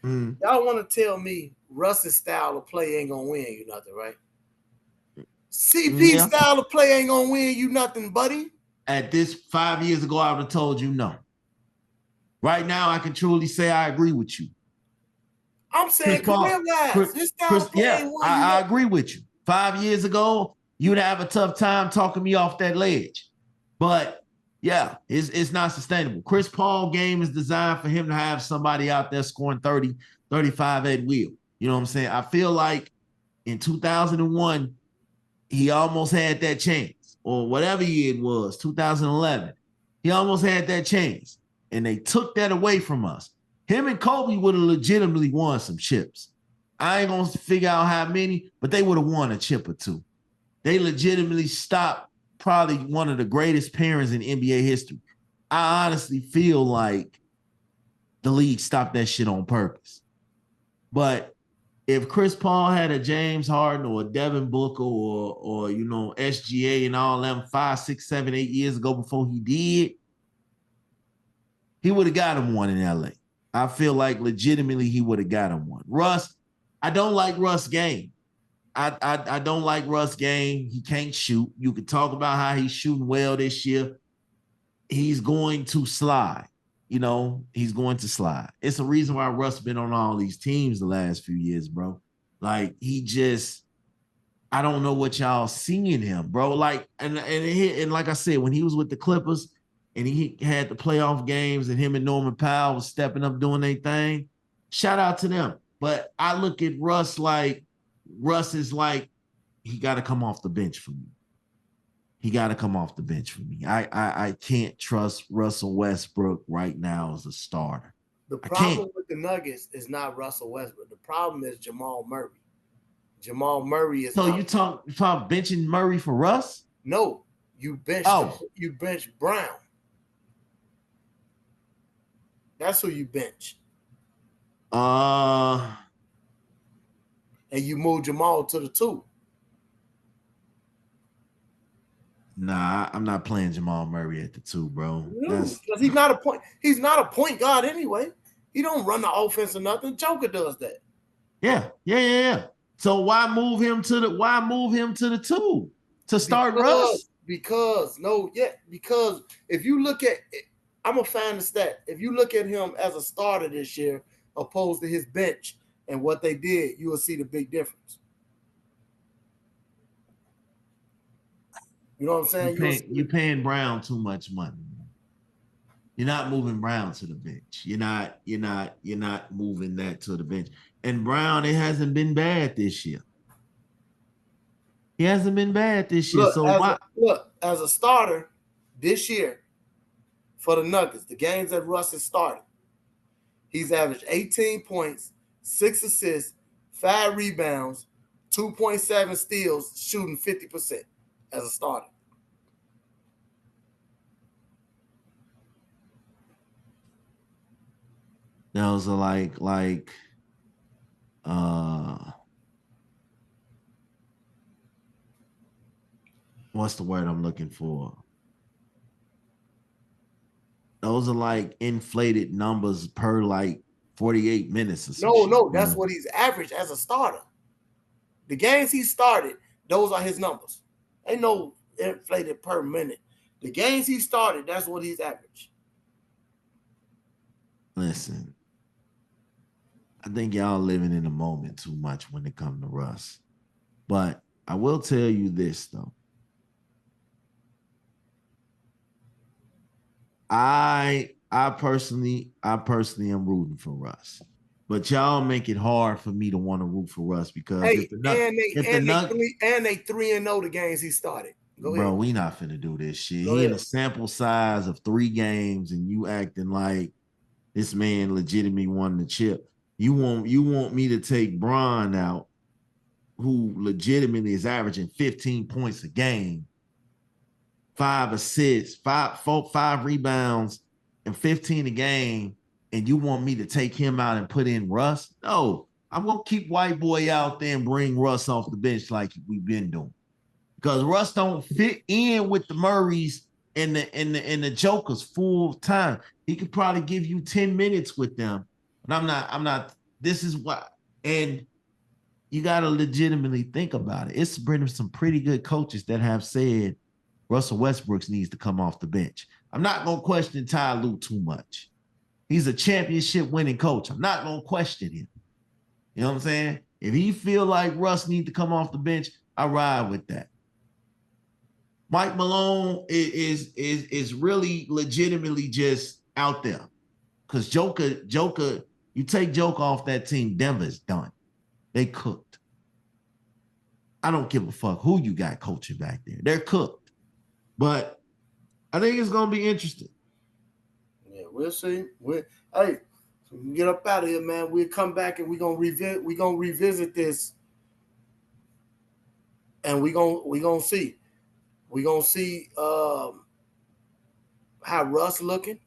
Y'all want to tell me Russ's style of play ain't gonna win you nothing, right? CP style of play ain't gonna win you nothing, buddy. At this 5 years ago, I would have told you no. Right now, I can truly say I agree with you. I'm saying career-wise, his style of play ain't won you I agree with you. 5 years ago, you'd have a tough time talking me off that ledge. But yeah, it's not sustainable. Chris Paul game is designed for him to have somebody out there scoring 30, 35 at will. You know what I'm saying? I feel like in 2001, he almost had that chance, or whatever year it was, 2011. He almost had that chance, and they took that away from us. Him and Kobe would have legitimately won some chips. I ain't gonna figure out how many, but they would have won a chip or two. They legitimately stopped probably one of the greatest pairings in NBA history. I honestly feel like the league stopped that shit on purpose. But if Chris Paul had a James Harden or a Devin Booker or you know, SGA and all them 5, 6, 7, 8 years ago before he did, he would have got him one in LA. I feel like legitimately he would have got him one. Russ, I don't like Russ' game. I don't like Russ' game. He can't shoot. You could talk about how he's shooting well this year. He's going to slide. You know, he's going to slide. It's a reason why Russ been on all these teams the last few years, bro. Like, he just, I don't know what y'all see in him, bro. Like, and like I said, when he was with the Clippers and he had the playoff games and him and Norman Powell was stepping up doing their thing, shout out to them. But I look at Russ like, Russ is like, he got to come off the bench for me. He got to come off the bench for me. I can't trust Russell Westbrook right now as a starter. The problem with the Nuggets is not Russell Westbrook. The problem is Jamal Murray. Jamal Murray is. So you talk benching Murray for Russ? No, you bench Brown. That's who you bench. And you move Jamal to the 2. Nah, I'm not playing Jamal Murray at the 2, bro. Because he's not a point. He's not a point guard anyway. He don't run the offense or nothing. Joker does that. Yeah. So why move him to the 2 to start Russ? Because if you look at, I'm gonna find the stat. If you look at him as a starter this year, opposed to his bench and what they did, you will see the big difference. You know what I'm saying? You're paying Brown too much money. You're not moving Brown to the bench. You're not moving that to the bench. And Brown, it hasn't been bad this year. He hasn't been bad this year. As a starter this year for the Nuggets, the games that Russ has started, he's averaged 18 points, 6 assists, 5 rebounds, 2.7 steals, shooting 50% as a starter. Those are like what's the word I'm looking for? Those are like inflated numbers per like 48 minutes or something. No, that's what he's averaged as a starter. The games he started, those are his numbers. Ain't no inflated per minute. The games he started, that's what he's averaged. Listen, I think y'all living in the moment too much when it comes to Russ. But I will tell you this, though. I personally am rooting for Russ. But y'all make it hard for me to want to root for Russ because they 3-0 the games he started. Go ahead. Bro, we not finna do this shit. He in a sample size of 3 games and you acting like this man legitimately won the chip. You want me to take Bron out, who legitimately is averaging 15 points a game, 5 assists, 5 rebounds, and 15 a game, and you want me to take him out and put in Russ? No, I'm gonna keep white boy out there and bring Russ off the bench like we've been doing. Because Russ don't fit in with the Murrays and the Jokers full time. He could probably give you 10 minutes with them. But I'm not this is why. And you got to legitimately think about it. It's been some pretty good coaches that have said Russell Westbrook needs to come off the bench. I'm not going to question Ty Lue too much. He's a championship winning coach. I'm not going to question him. You know what I'm saying? If he feel like Russ need to come off the bench, I ride with that. Mike Malone is really legitimately just out there. Because Joker, you take Joker off that team, Denver's done. They cooked. I don't give a fuck who you got coaching back there. They're cooked. But I think it's gonna be interesting. Yeah, we'll see. Hey, so we get up out of here, man. We'll come back and we're gonna revisit this. And we're gonna see. We're gonna see how Russ looking.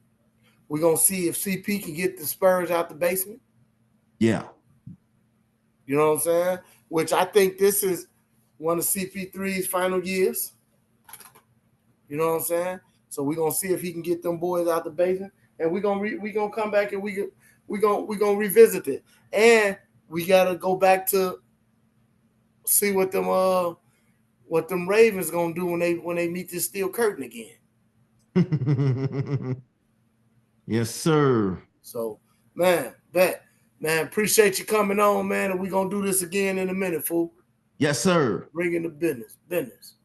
We're gonna see if CP can get the Spurs out the basement. Yeah. You know what I'm saying? Which I think this is one of CP3's final years. You know what I'm saying? So we're gonna see if he can get them boys out the basement, and we're gonna come back and we're gonna revisit it, and we gotta go back to see what them Ravens gonna do when they meet this steel curtain again. Yes, sir. So, man, appreciate you coming on, man, and we're gonna do this again in a minute, fool. Yes, sir. Bring in the business.